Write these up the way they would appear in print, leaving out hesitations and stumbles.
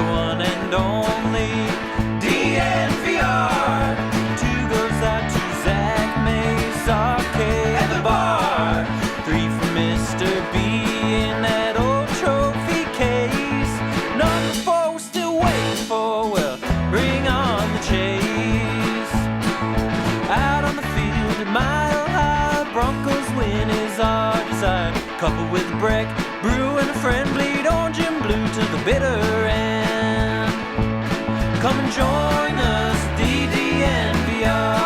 one and only DNVR. Two goes out to Zach, Mace, Arcade, and the bar. Three for Mr. B in that old trophy case. Number four, we're still waiting for, well, bring on the chase. Out on the field at Mile High, Broncos win is our desire. Couple with a break, brew and a friend, bleed orange and blue to the bitter end. Come and join us, DNVR.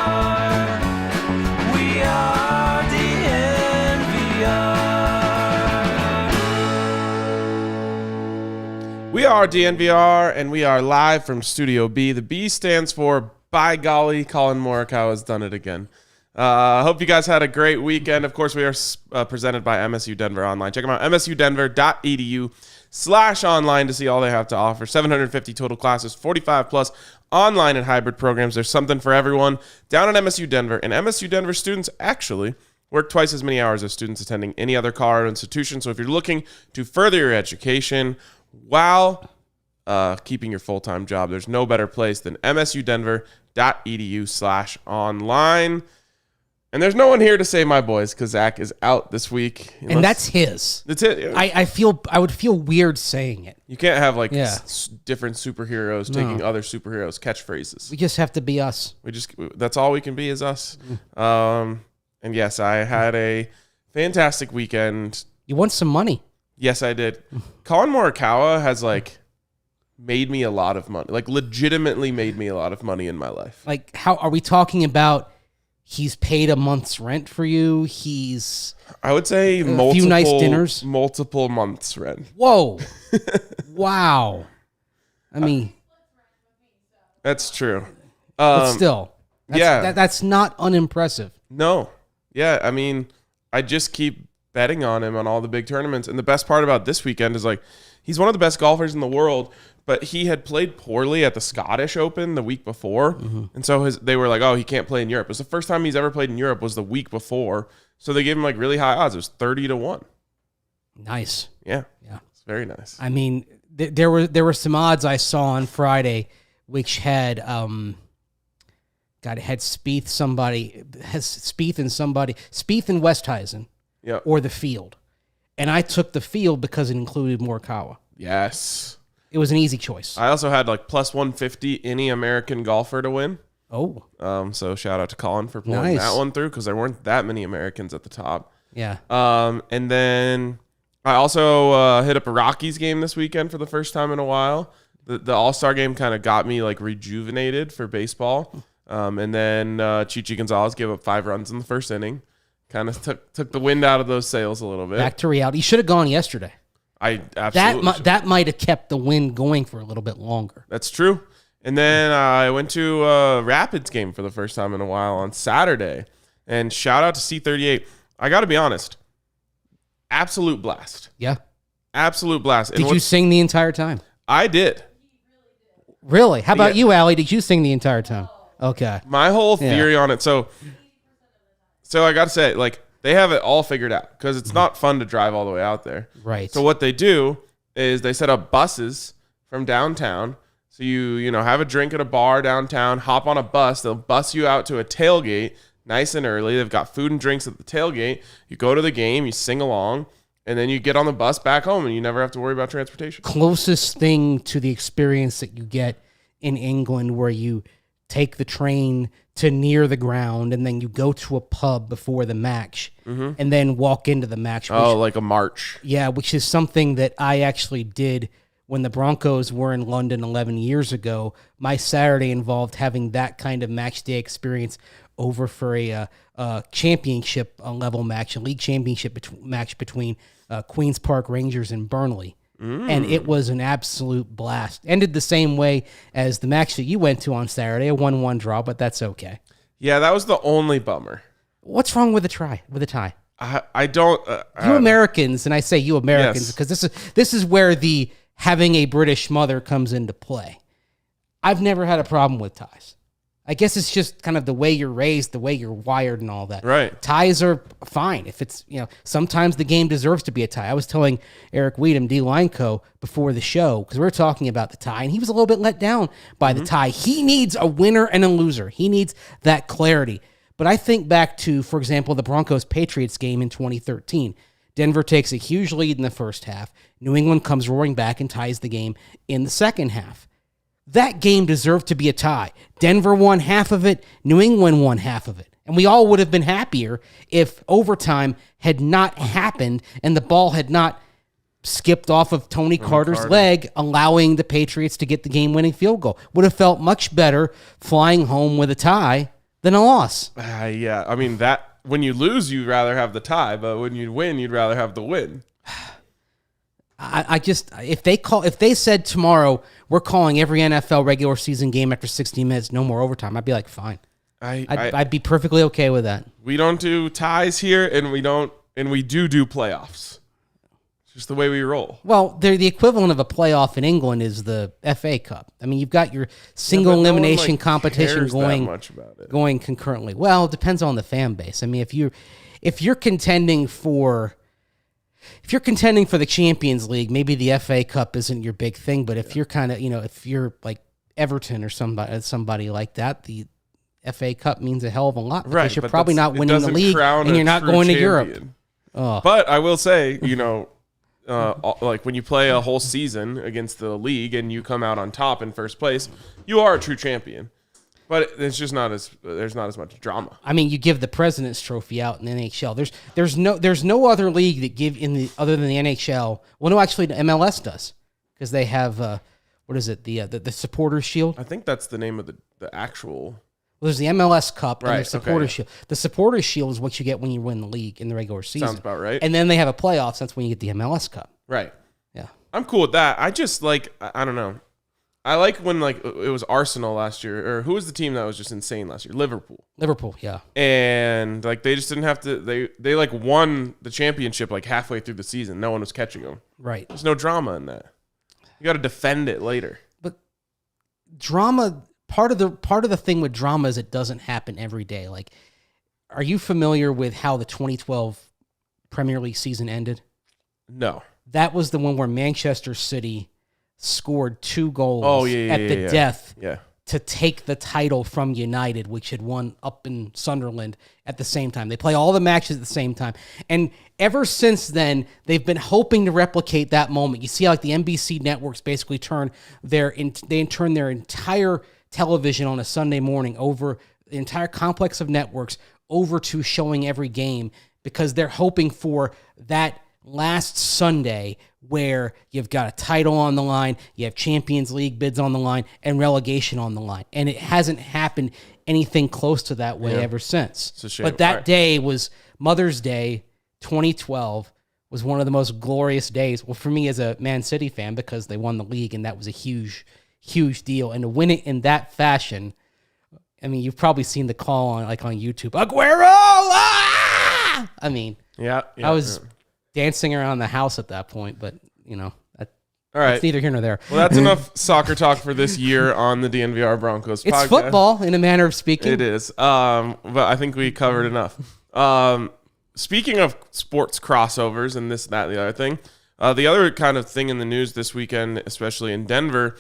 We are DNVR. We are DNVR, and we are live from Studio B. The B stands for, by golly, Colin Morikawa has done it again. I hope you guys had a great weekend. Of course, we are presented by MSU Denver Online. Check them out, msudenver.edu/online to see all they have to offer. 750 total classes, 45 plus online and hybrid programs. There's something for everyone down at MSU Denver. And MSU Denver students actually work twice as many hours as students attending any other Colorado institution. So if you're looking to further your education while keeping your full-time job, there's no better place than msudenver.edu/online. And there's no one here to save my boys because Zach is out this week. And that's his. That's it. I would feel weird saying it. You can't have different superheroes taking other superheroes' catchphrases. We just have to be us. That's all we can be is us. And yes, I had a fantastic weekend. You won some money. Yes, I did. Colin Morikawa has made me a lot of money. Legitimately made me a lot of money in my life. How are we talking about? He's paid a month's rent for you. I would say a few nice dinners. Multiple months rent. Whoa. Wow. I mean, that's true. But still, that's not unimpressive. No. Yeah. I mean, I just keep betting on him on all the big tournaments. And the best part about this weekend is he's one of the best golfers in the world, but he had played poorly at the Scottish Open the week before. Mm-hmm. And so they were like, oh, he can't play in Europe. It was the first time he's ever played in Europe was the week before. So they gave him really high odds. It was 30-1. Nice. Yeah. It's very nice. I mean, there were some odds I saw on Friday, which had, had Spieth and Westhuizen. Yeah. Or the field. And I took the field because it included Morikawa. Yes. It was an easy choice. I also had plus 150 any American golfer to win. Oh. So shout out to Colin for pulling that one through because there weren't that many Americans at the top. Yeah. And then I also hit up a Rockies game this weekend for the first time in a while. The All-Star game kind of got me rejuvenated for baseball. And then Chichi Gonzalez gave up 5 runs in the first inning. Kind of took the wind out of those sails a little bit. Back to reality. You should have gone yesterday. I absolutely that might have kept the wind going for a little bit longer. That's true. And then I went to a Rapids game for the first time in a while on Saturday. And shout out to C38. I got to be honest. Absolute blast. Yeah. Absolute blast. Did you sing the entire time? I did. Really? How about you, Allie? Did you sing the entire time? Okay. My whole theory on it. So I got to say, they have it all figured out because it's not fun to drive all the way out there. Right. So what they do is they set up buses from downtown. So you have a drink at a bar downtown, hop on a bus. They'll bus you out to a tailgate nice and early. They've got food and drinks at the tailgate. You go to the game, you sing along, and then you get on the bus back home and you never have to worry about transportation. Closest thing to the experience that you get in England where you take the train to near the ground, and then you go to a pub before the match, and then walk into the match. Like a march. Yeah, which is something that I actually did when the Broncos were in London 11 years ago. My Saturday involved having that kind of match day experience over for a championship level match, a league championship match between Queen's Park Rangers and Burnley. And it was an absolute blast. Ended the same way as the match that you went to on Saturday, a 1-1 draw, but that's okay. Yeah, that was the only bummer. What's wrong with a tie? I don't. You Americans, and I say you Americans because this is where the having a British mother comes into play. I've never had a problem with ties. I guess it's just kind of the way you're raised, the way you're wired and all that. Right. Ties are fine. If it's, sometimes the game deserves to be a tie. I was telling Eric Weedham, D-Line Co., before the show, because we were talking about the tie, and he was a little bit let down by the tie. He needs a winner and a loser. He needs that clarity. But I think back to, for example, the Broncos-Patriots game in 2013. Denver takes a huge lead in the first half. New England comes roaring back and ties the game in the second half. That game deserved to be a tie. Denver won half of it. New England won half of it. And we all would have been happier if overtime had not happened and the ball had not skipped off of Tony Carter's leg, allowing the Patriots to get the game-winning field goal. Would have felt much better flying home with a tie than a loss. Yeah, I mean, that when you lose, you'd rather have the tie, but when you win, you'd rather have the win. I just, if they said tomorrow we're calling every NFL regular season game after 60 minutes, no more overtime, I'd be like, fine. I'd be perfectly okay with that. We don't do ties here, and we do playoffs. It's just the way we roll. Well, they're the equivalent of a playoff in England is the FA Cup. I mean, you've got your single elimination competition going concurrently. Well, it depends on the fan base. I mean, if you're contending for the Champions League, maybe the FA Cup isn't your big thing. But if you're kind of, if you're like Everton or somebody like that, the FA Cup means a hell of a lot because you're probably not winning the league and you're not going to Europe. But I will say, like when you play a whole season against the league and you come out on top in first place, you are a true champion. But it's just there's not as much drama. I mean, you give the President's Trophy out in the NHL. There's no other league that give other than the NHL. Well, no, actually, the MLS does because they have what is it? The Supporters Shield. I think that's the name of the actual. Well, there's the MLS Cup and the Supporters Shield. The Supporters Shield is what you get when you win the league in the regular season. Sounds about right. And then they have a playoffs. That's when you get the MLS Cup. Right. Yeah. I'm cool with that. I just I don't know. I like when it was Arsenal last year, or who was the team that was just insane last year? Liverpool, yeah. And they just didn't have to. They won the championship halfway through the season. No one was catching them. Right. There's no drama in that. You got to defend it later. But drama, part of the thing with drama is it doesn't happen every day. Are you familiar with how the 2012 Premier League season ended? No. That was the one where Manchester City scored 2 goals at the death to take the title from United, which had won up in Sunderland at the same time. They play all the matches at the same time. And ever since then, they've been hoping to replicate that moment. You see how the NBC networks basically turn their entire television on a Sunday morning over the entire complex of networks over to showing every game because they're hoping for that last Sunday where you've got a title on the line, you have Champions League bids on the line, and relegation on the line. And it hasn't happened anything close to that way ever since. It's a shame. But that day was Mother's Day 2012 was one of the most glorious days. Well, for me as a Man City fan because they won the league and that was a huge, huge deal. And to win it in that fashion, I mean, you've probably seen the call on YouTube, Aguero! Ah! I mean, I was dancing around the house at that point, but all right, it's neither here nor there. Well, that's enough soccer talk for this year on the DNVR Broncos podcast. It's football in a manner of speaking. It is, but I think we covered enough. Speaking of sports crossovers and this, that, and the other thing, the other kind of thing in the news this weekend, especially in Denver,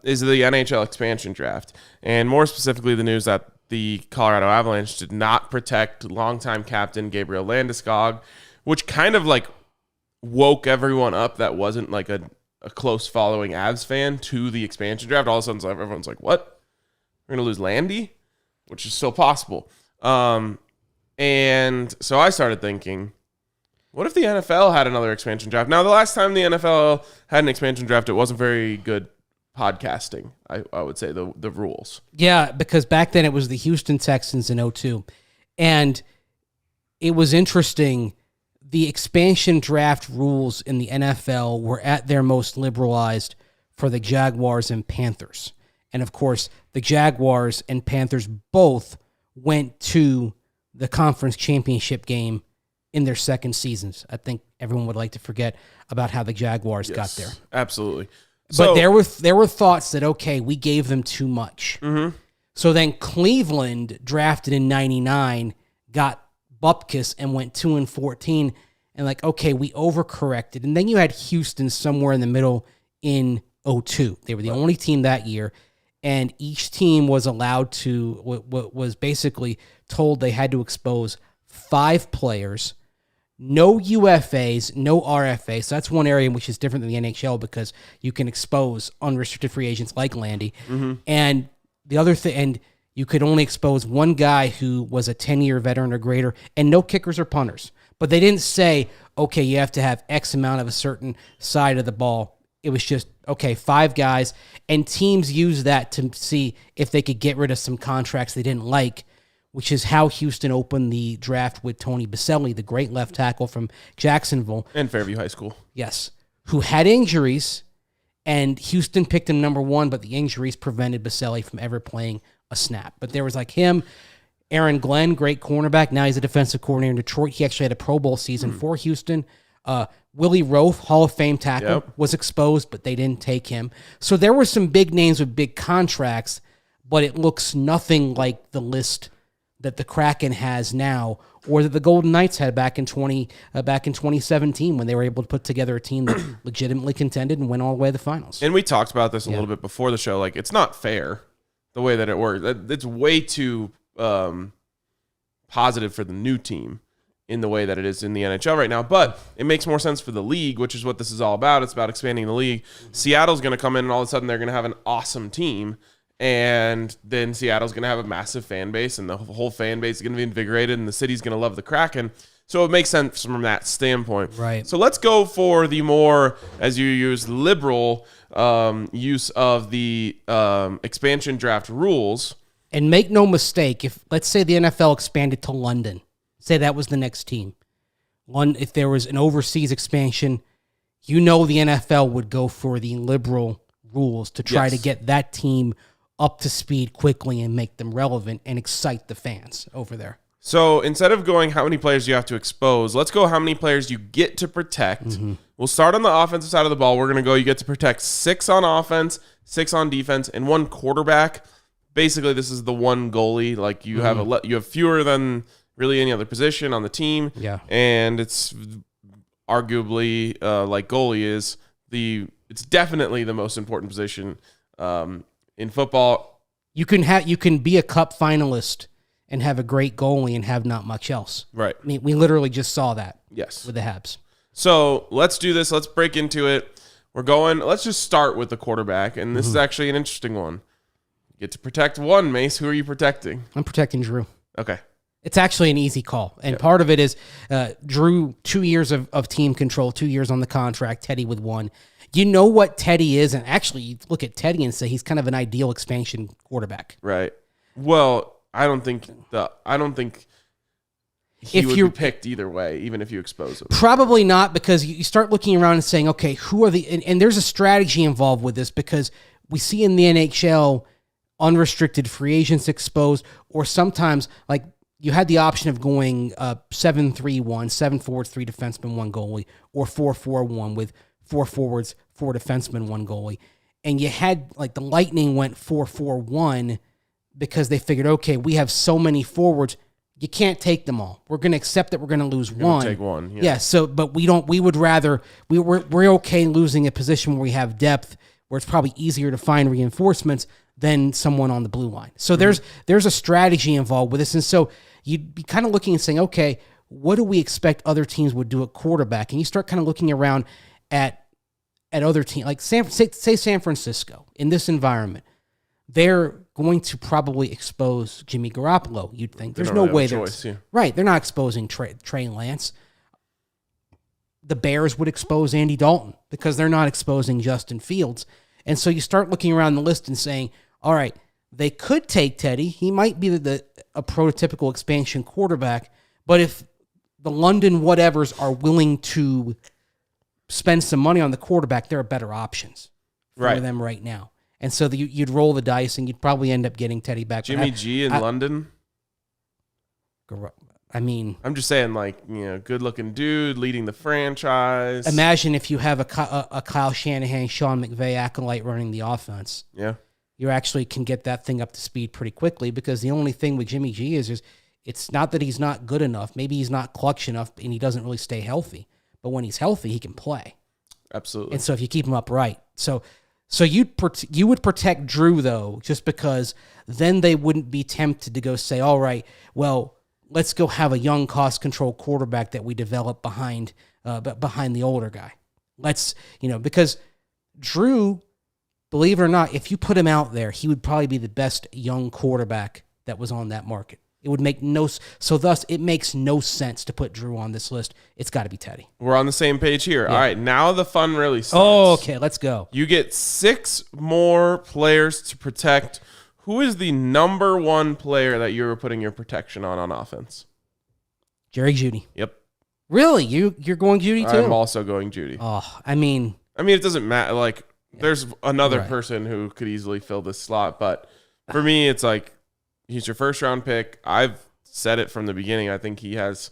is the NHL expansion draft, and more specifically, the news that the Colorado Avalanche did not protect longtime captain Gabriel Landeskog, which kind of woke everyone up that wasn't a close following Avs fan to the expansion draft. All of a sudden, everyone's like, what? We're going to lose Landy? Which is still possible. And so I started thinking, what if the NFL had another expansion draft? Now, the last time the NFL had an expansion draft, it wasn't very good podcasting, I would say, the rules. Yeah, because back then it was the Houston Texans in 2002. And it was interesting. The expansion draft rules in the NFL were at their most liberalized for the Jaguars and Panthers. And, of course, the Jaguars and Panthers both went to the conference championship game in their second seasons. I think everyone would like to forget about how the Jaguars got there. Absolutely. But there were thoughts that, okay, we gave them too much. Mm-hmm. So then Cleveland drafted in 99, got Bupkis and went 2-14, and like, okay, we overcorrected. And then you had Houston somewhere in the middle in 02. They were the only team that year, and each team was allowed to, was basically told they had to expose 5 players, no UFAs, no RFAs. So that's one area which is different than the NHL because you can expose unrestricted free agents like Landy. And the other thing, and you could only expose one guy who was a 10-year veteran or greater, and no kickers or punters. But they didn't say, okay, you have to have X amount of a certain side of the ball. It was just, okay, 5 guys, and teams used that to see if they could get rid of some contracts they didn't like, which is how Houston opened the draft with Tony Baselli, the great left tackle from Jacksonville. And Fairview High School. Yes. Who had injuries, and Houston picked him number 1, but the injuries prevented Baselli from ever playing a snap. But there was like him, Aaron Glenn, great cornerback. Now he's a defensive coordinator in Detroit. He actually had a Pro Bowl season for Houston. Willie Roaf, Hall of Fame tackle, was exposed, but they didn't take him. So there were some big names with big contracts, but it looks nothing like the list that the Kraken has now, or that the Golden Knights had back in 2017 when they were able to put together a team that legitimately contended and went all the way to the finals. And we talked about this a little bit before the show. Like, it's not fair the way that it works. It's way too positive for the new team in the way that it is in the NHL right now. But it makes more sense for the league, which is what this is all about. It's about expanding the league. Seattle's going to come in, and all of a sudden they're going to have an awesome team. And then Seattle's going to have a massive fan base, and the whole fan base is going to be invigorated, and the city's going to love the Kraken. So it makes sense from that standpoint. Right. So let's go for the more, as you use, liberal use of the expansion draft rules. And make no mistake, if let's say the NFL expanded to London, say that was the next team. If there was an overseas expansion, the NFL would go for the liberal rules to try to get that team up to speed quickly and make them relevant and excite the fans over there. So instead of going how many players you have to expose, let's go how many players you get to protect. We'll start on the offensive side of the ball. We're going to go, you get to protect 6 on offense, 6 on defense, and 1 quarterback. Basically, this is the one goalie. Like you have you have fewer than really any other position on the team. Yeah. And it's arguably like goalie is it's definitely the most important position in football. You can be a cup finalist and have a great goalie and have not much else. Right. I mean, we literally just saw that. Yes. With the Habs. So let's do this. Let's break into it. Let's just start with the quarterback. And this is actually an interesting one. You get to protect 1, Mace. Who are you protecting? I'm protecting Drew. Okay. It's actually an easy call. And part of it is Drew, 2 years of team control, 2 years on the contract, Teddy with 1. You know what Teddy is, and actually you look at Teddy and say he's kind of an ideal expansion quarterback. Right. Well, I don't think he would be picked either way, even if you expose him. Probably not, because you start looking around and saying, okay, who are and there's a strategy involved with this, because we see in the NHL unrestricted free agents exposed, or sometimes like you had the option of going 7-3-1, 7 forwards, 3 defensemen, 1 goalie, or 4-4-1 with 4 forwards, 4 defensemen, 1 goalie. And you had, like, the Lightning went 4-4-1 because they figured, okay, we have so many forwards, you can't take them all. We're going to accept that we're going to lose one. Take one, yeah. Yeah, so, but we're okay losing a position where we have depth, where it's probably easier to find reinforcements than someone on the blue line. So there's a strategy involved with this. And so you'd be kind of looking and saying, okay, what do we expect other teams would do at quarterback? And you start kind of looking around at other teams, like say San Francisco, in this environment. They're going to probably expose Jimmy Garoppolo, you'd think. There's no way right, they're not exposing Trey Lance. The Bears would expose Andy Dalton because they're not exposing Justin Fields. And so you start looking around the list and saying, all right, they could take Teddy. He might be a prototypical expansion quarterback, but if the London whatevers are willing to spend some money on the quarterback, there are better options for them right now. And so you'd roll the dice, and you'd probably end up getting Teddy back. Jimmy G in London? I mean, I'm just saying, like, good-looking dude leading the franchise. Imagine if you have a Kyle Shanahan, Sean McVay acolyte running the offense. Yeah. you actually can get that thing up to speed pretty quickly, because the only thing with Jimmy G is it's not that he's not good enough. Maybe he's not clutch enough and he doesn't really stay healthy. But when he's healthy, he can play. Absolutely. And so if you keep him upright. So you would protect Drew, though, just because then they wouldn't be tempted to go say, all right, well, let's go have a young cost control quarterback that we develop behind the older guy. Because Drew, believe it or not, if you put him out there, he would probably be the best young quarterback that was on that market. It would make thus it makes no sense to put Drew on this list. It's got to be Teddy. We're on the same page here. Yeah. All right, now the fun really starts. Oh, okay, let's go. You get 6 more players to protect. Who is the number 1 player that you're putting your protection on offense? Jerry Jeudy. Yep. Really? You're going Jeudy too? I'm also going Jeudy. Oh, I mean, it doesn't matter. Like, there's another person who could easily fill this slot, but for me, it's like, he's your first round pick. I've said it from the beginning. I think he has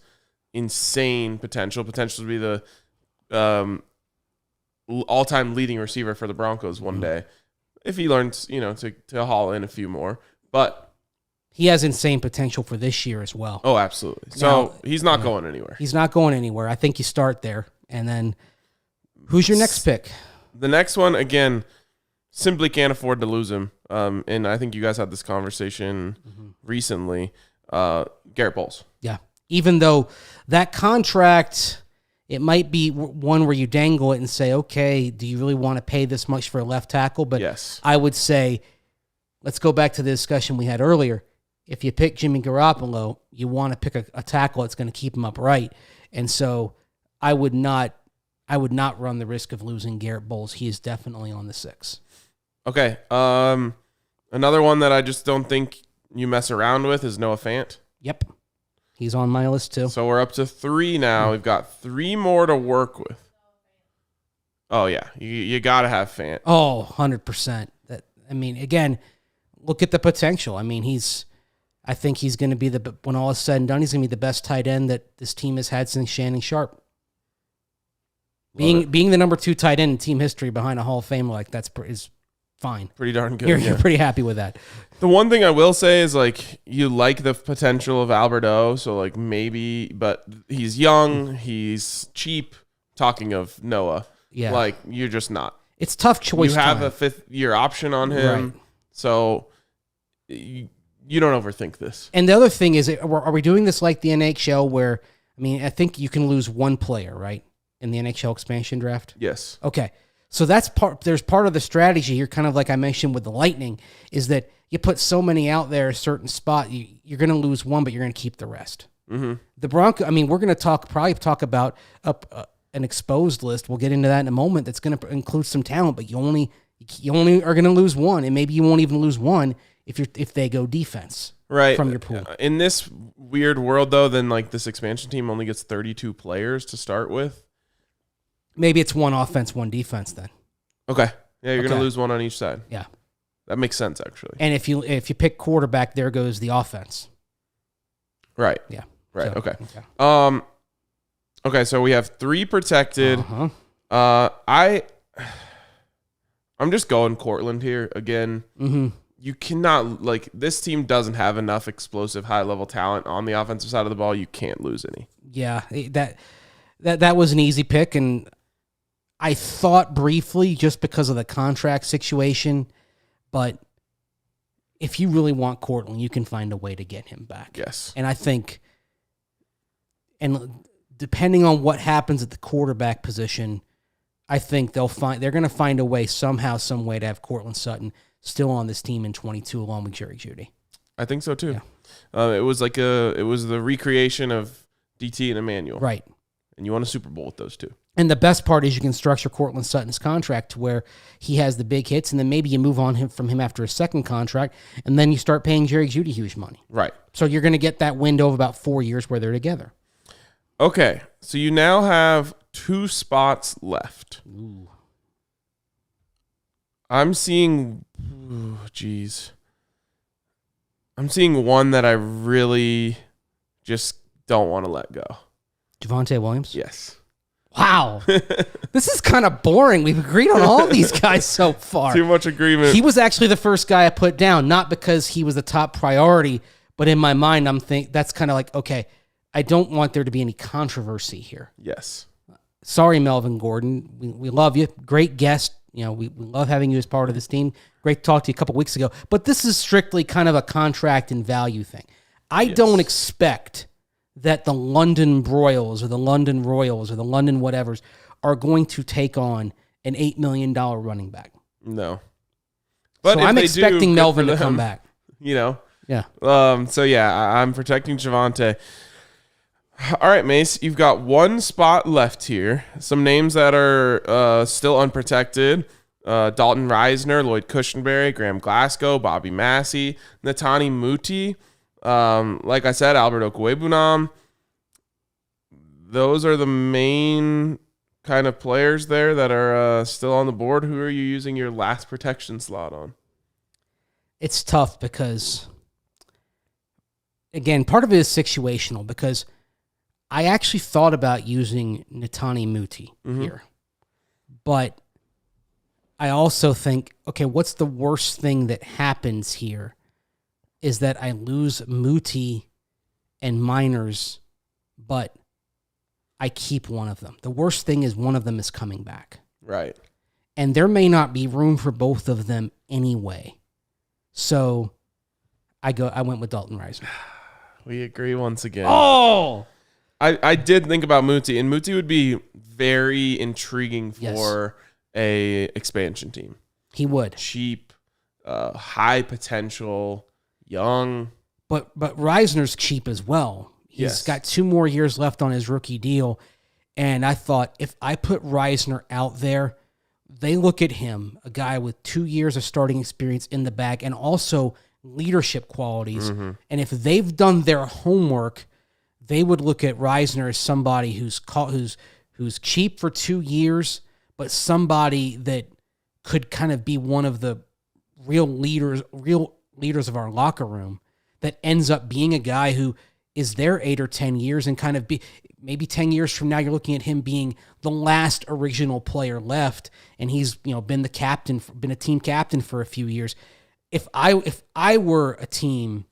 insane potential to be the all-time leading receiver for the Broncos one day, if he learns, to haul in a few more. But he has insane potential for this year as well. Oh, absolutely. So he's not going anywhere. He's not going anywhere. I think you start there, and then who's your next pick? The next one, again, simply can't afford to lose him. And I think you guys had this conversation recently. Garrett Bowles. Yeah. Even though that contract, it might be one where you dangle it and say, okay, do you really want to pay this much for a left tackle? But yes. I would say, let's go back to the discussion we had earlier. If you pick Jimmy Garoppolo, you want to pick a tackle that's going to keep him upright. And so I would not run the risk of losing Garrett Bowles. He is definitely on the 6. Okay. Another one that I just don't think you mess around with is Noah Fant. Yep. He's on my list too. So we're up to 3 now. We've got 3 more to work with. Oh, yeah. You got to have Fant. Oh, 100%. Again, look at the potential. I think he's going to be when all is said and done, he's going to be the best tight end that this team has had since Shannon Sharp. Being the number 2 tight end in team history behind a Hall of Fame like is fine. Pretty darn good. You're pretty happy with that. The one thing I will say is, like, you like the potential of Alberto, so, like, maybe, but he's young, he's cheap. Talking of Noah. Yeah. Like, you're just not. It's tough choice. You have a 5th-year option on him, right. So you don't overthink this. And the other thing is, are we doing this like the NHL where, I think you can lose 1 player, right, in the NHL expansion draft? Yes. Okay. So there's part of the strategy here, kind of like I mentioned with the Lightning, is that you put so many out there a certain spot, you're going to lose 1, but you're going to keep the rest. Mm-hmm. The Broncos, we're going to probably talk about an exposed list. We'll get into that in a moment. That's going to include some talent, but you only are going to lose 1, and maybe you won't even lose 1 if they go defense from your pool. In this weird world, though, then like this expansion team only gets 32 players to start with. Maybe it's 1 offense, 1 defense then. Okay. Yeah, you're going to lose 1 on each side. Yeah. That makes sense, actually. And if you pick quarterback, there goes the offense. Right. Yeah. Right. So, okay. Okay, so we have 3 protected. Uh-huh. I'm just going Cortland here again. Mm-hmm. You cannot, this team doesn't have enough explosive high-level talent on the offensive side of the ball. You can't lose any. Yeah, that was an easy pick, and I thought briefly just because of the contract situation, but if you really want Cortland, you can find a way to get him back. Yes. And I think, and depending on what happens at the quarterback position, I think they're going to find a way somehow, some way to have Cortland Sutton still on this team in 22 along with Jerry Jeudy. I think so too. Yeah. It was the recreation of DT and Emmanuel. Right. And you won a Super Bowl with those 2. And the best part is you can structure Cortland Sutton's contract to where he has the big hits, and then maybe you move on from him after a second contract, and then you start paying Jerry Jeudy huge money. Right. So you're going to get that window of about 4 years where they're together. Okay, so you now have 2 spots left. Ooh. I'm seeing, I'm seeing one that I really just don't want to let go. Davonte Williams? Yes. Wow. This is kind of boring. We've agreed on all these guys so far. Too much agreement. He was actually the first guy I put down, not because he was the top priority, but in my mind, that's kind of like, okay, I don't want there to be any controversy here. Yes. Sorry, Melvin Gordon. We love you. Great guest. We love having you as part of this team. Great to talk to you a couple weeks ago. But this is strictly kind of a contract and value thing. I don't expect that the London Broyles or the London Royals or the London whatevers are going to take on an $8 million running back. No. But so I'm expecting Melvin to come back. Yeah. So I'm protecting Javonte. All right, Mace, you've got one spot left here. Some names that are still unprotected. Dalton Reisner, Lloyd Cushenberry, Graham Glasgow, Bobby Massey, Netani Muti. Like I said, Albert Okwuegbunam. Those are the main kind of players there that are still on the board. Who are you using your last protection slot on? It's tough because, again, part of it is situational because I actually thought about using Netani Muti here. But I also think, okay, what's the worst thing that happens here is that I lose Muti and Miners, but I keep one of them. The worst thing is one of them is coming back. Right. And there may not be room for both of them anyway. So I went with Dalton Reisner. We agree once again. Oh! I did think about Muti, and Muti would be very intriguing for a expansion team. He would. Cheap, high potential, young. But Reisner's cheap as well. He's got 2 more years left on his rookie deal. And I thought, if I put Reisner out there, they look at him, a guy with 2 years of starting experience in the bag and also leadership qualities. And if they've done their homework, they would look at Reisner as somebody who's cheap for 2 years, but somebody that could kind of be one of the real leaders of our locker room that ends up being a guy who is there 8 or 10 years and kind of be maybe 10 years from now, you're looking at him being the last original player left. And he's, been the captain, been a team captain for a few years. If I were a team,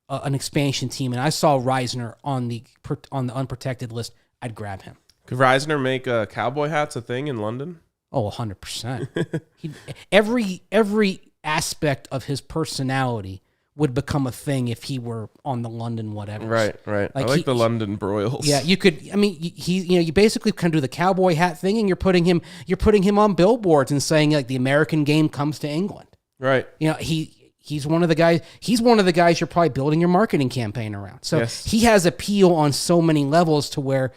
an expansion team, and I saw Reisner on the unprotected list, I'd grab him. Could Reisner make cowboy hats a thing in London? Oh, 100%. Every aspect of his personality would become a thing if he were on the London whatever. Right. I like the London Broyles. Yeah, you could. I mean, you basically kind of do the cowboy hat thing, and you're putting him on billboards and saying like the American game comes to England. Right. He's one of the guys. He's one of the guys you're probably building your marketing campaign around. So he has appeal on so many levels to where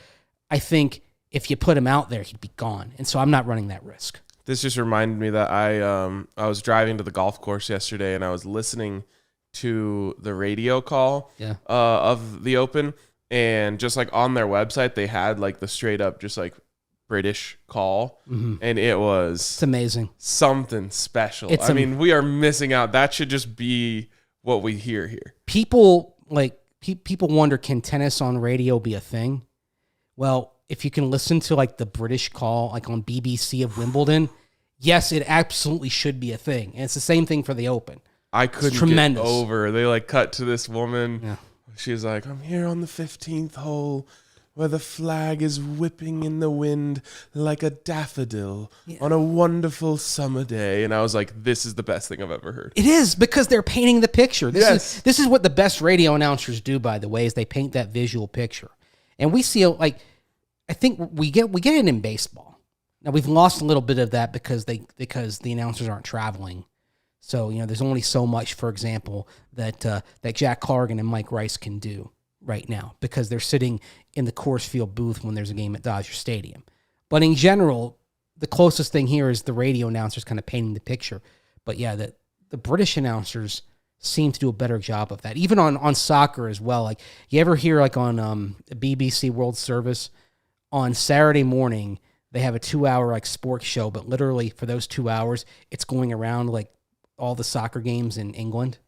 I think if you put him out there, he'd be gone. And so I'm not running that risk. This just reminded me that I was driving to the golf course yesterday and I was listening to the radio call of the Open, and just like on their website they had like the straight up just like British call, and it's amazing, something special. We are missing out. That should just be what we hear here. People wonder, can tennis on radio be a thing? Well, if you can listen to like the British call like on BBC of Wimbledon, yes, it absolutely should be a thing. And it's the same thing for the Open. I couldn't get over. They like cut to this woman. Yeah. She's like, I'm here on the 15th hole where the flag is whipping in the wind like a daffodil on a wonderful summer day. And I was like, this is the best thing I've ever heard. It is, because they're painting the picture. This is what the best radio announcers do, by the way, is they paint that visual picture. And we see, like, I think we get it in baseball. Now, we've lost a little bit of that because the announcers aren't traveling. So, there's only so much, for example, that Jack Clargan and Mike Rice can do right now because they're sitting in the Coors Field booth when there's a game at Dodger Stadium. But in general, the closest thing here is the radio announcers kind of painting the picture. But yeah, the British announcers seem to do a better job of that, even on soccer as well. Like, you ever hear like on BBC World Service on Saturday morning, they have a 2-hour like sports show, but literally for those 2 hours, it's going around like all the soccer games in England.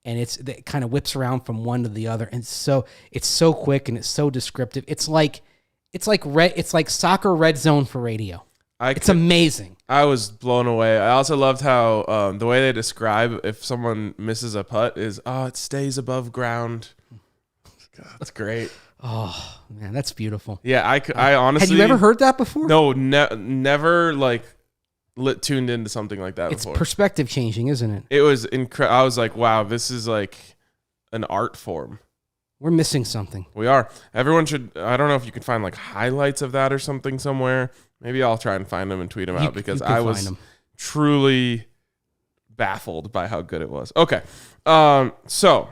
And it kind of whips around from one to the other. And so it's so quick and it's so descriptive. It's like It's like soccer red zone for radio. It's amazing. I was blown away. I also loved how the way they describe if someone misses a putt is, it stays above ground. God, that's great. Oh man, that's beautiful. Yeah, I honestly. Had you ever heard that before? No, never tuned into something like that before. It's perspective changing, isn't it? It was incredible. I was like, wow, this is like an art form. We're missing something. We are. Everyone should. I don't know if you could find like highlights of that or something somewhere. Maybe I'll try and find them and tweet them out because I was truly baffled by how good it was. Okay. So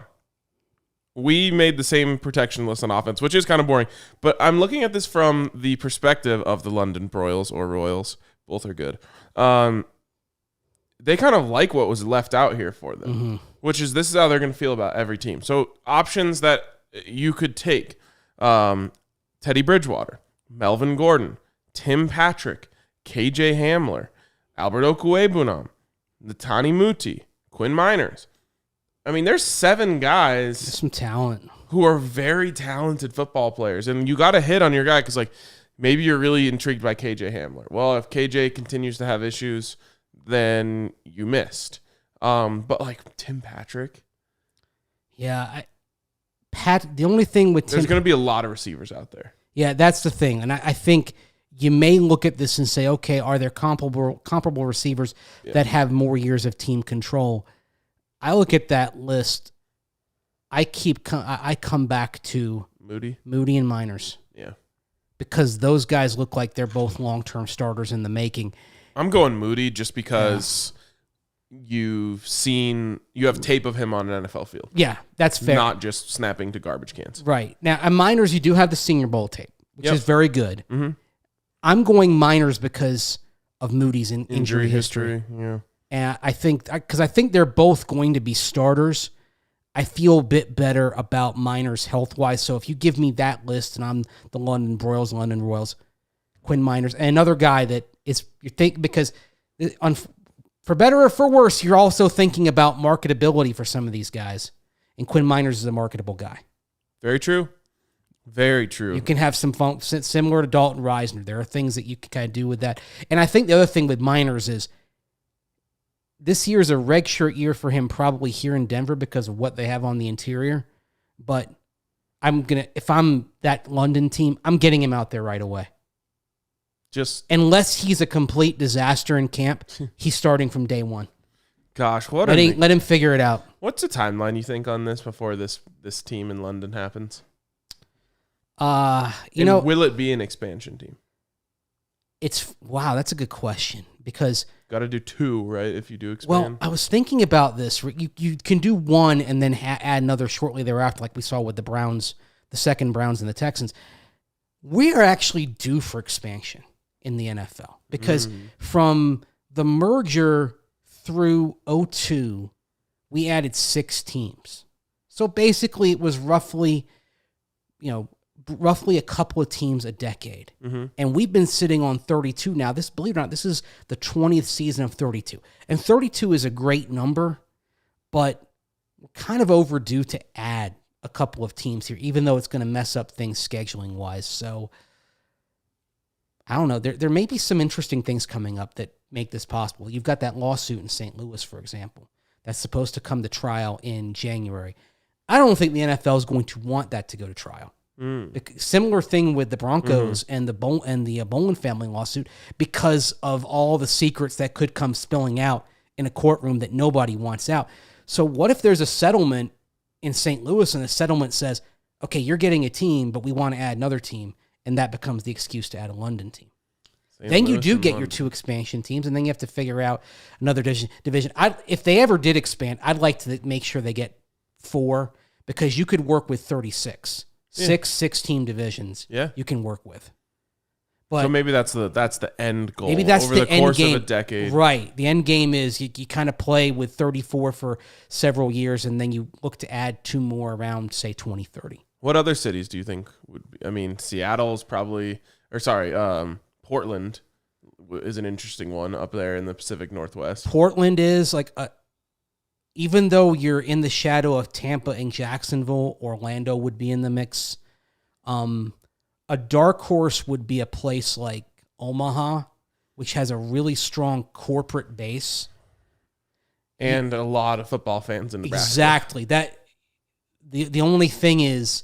we made the same protection list on offense, which is kind of boring, but I'm looking at this from the perspective of the London Broyles or Royals. Both are good. They kind of like what was left out here for them, which is this is how they're going to feel about every team. So options that you could take, Teddy Bridgewater, Melvin Gordon, Tim Patrick, KJ Hamler, Albert Okwuegbunam, Netani Muti, Quinn Miners. I mean, there's 7 guys. There's some talent. Who are very talented football players. And you got to hit on your guy because, like, maybe you're really intrigued by KJ Hamler. Well, if KJ continues to have issues, then you missed. But, like, Tim Patrick. Yeah. The only thing with Tim. There's going to be a lot of receivers out there. Yeah, that's the thing. And I think you may look at this and say, okay, are there comparable receivers that have more years of team control? I look at that list. I come back to Moody and Miners. Yeah. Because those guys look like they're both long-term starters in the making. I'm going Moody just because you have tape of him on an NFL field. Yeah, that's fair. Not just snapping to garbage cans. Right. Now, at Miners, you do have the Senior Bowl tape, which is very good. Mm-hmm. I'm going Miners because of Moody's injury history. Yeah. And I think they're both going to be starters. I feel a bit better about Miners health-wise. So if you give me that list and I'm the London Royals, Quinn Miners, and another guy that is, you think, because for better or for worse, you're also thinking about marketability for some of these guys. And Quinn Miners is a marketable guy. Very true. Very true. You can have some fun, similar to Dalton Reisner. There are things that you can kind of do with that. And I think the other thing with Miners is this year is a red shirt year for him probably here in Denver because of what they have on the interior. But if I'm that London team, I'm getting him out there right away. Just unless he's a complete disaster in camp, he's starting from day one. Gosh, let him figure it out. What's the timeline you think on this before this team in London happens? Will it be an expansion team? That's a good question because got to do 2, right? If you do expand. Well, I was thinking about this. You can do 1 and then add another shortly thereafter, like we saw with the Browns, the second Browns and the Texans. We are actually due for expansion in the NFL because from the merger through 2002, we added 6 teams. So basically, it was roughly a couple of teams a decade. Mm-hmm. And we've been sitting on 32 now. Believe it or not, this is the 20th season of 32. And 32 is a great number, but we're kind of overdue to add a couple of teams here, even though it's going to mess up things scheduling-wise. So, I don't know. There may be some interesting things coming up that make this possible. You've got that lawsuit in St. Louis, for example, that's supposed to come to trial in January. I don't think the NFL is going to want that to go to trial. Similar thing with the Broncos and the Bolin family lawsuit because of all the secrets that could come spilling out in a courtroom that nobody wants out. So what if there's a settlement in St. Louis and the settlement says, okay, you're getting a team, but we want to add another team, and that becomes the excuse to add a London team. Then you do get your 2 expansion teams, and then you have to figure out another division. If they ever did expand, I'd like to make sure they get 4 because you could work with 36. Yeah. 6-team divisions you can work with. But so maybe that's the end goal. Maybe that's over the the course end game. of a decade. Right. The end game is you kind of play with 34 for several years, and then you look to add 2 more around, say, 2030. What other cities do you think would be? I mean, Seattle's probably, Portland is an interesting one up there in the Pacific Northwest. Portland is like even though you're in the shadow of Tampa and Jacksonville, Orlando would be in the mix. A dark horse would be a place like Omaha, which has a really strong corporate base. And a lot of football fans in Nebraska. Exactly. That the only thing is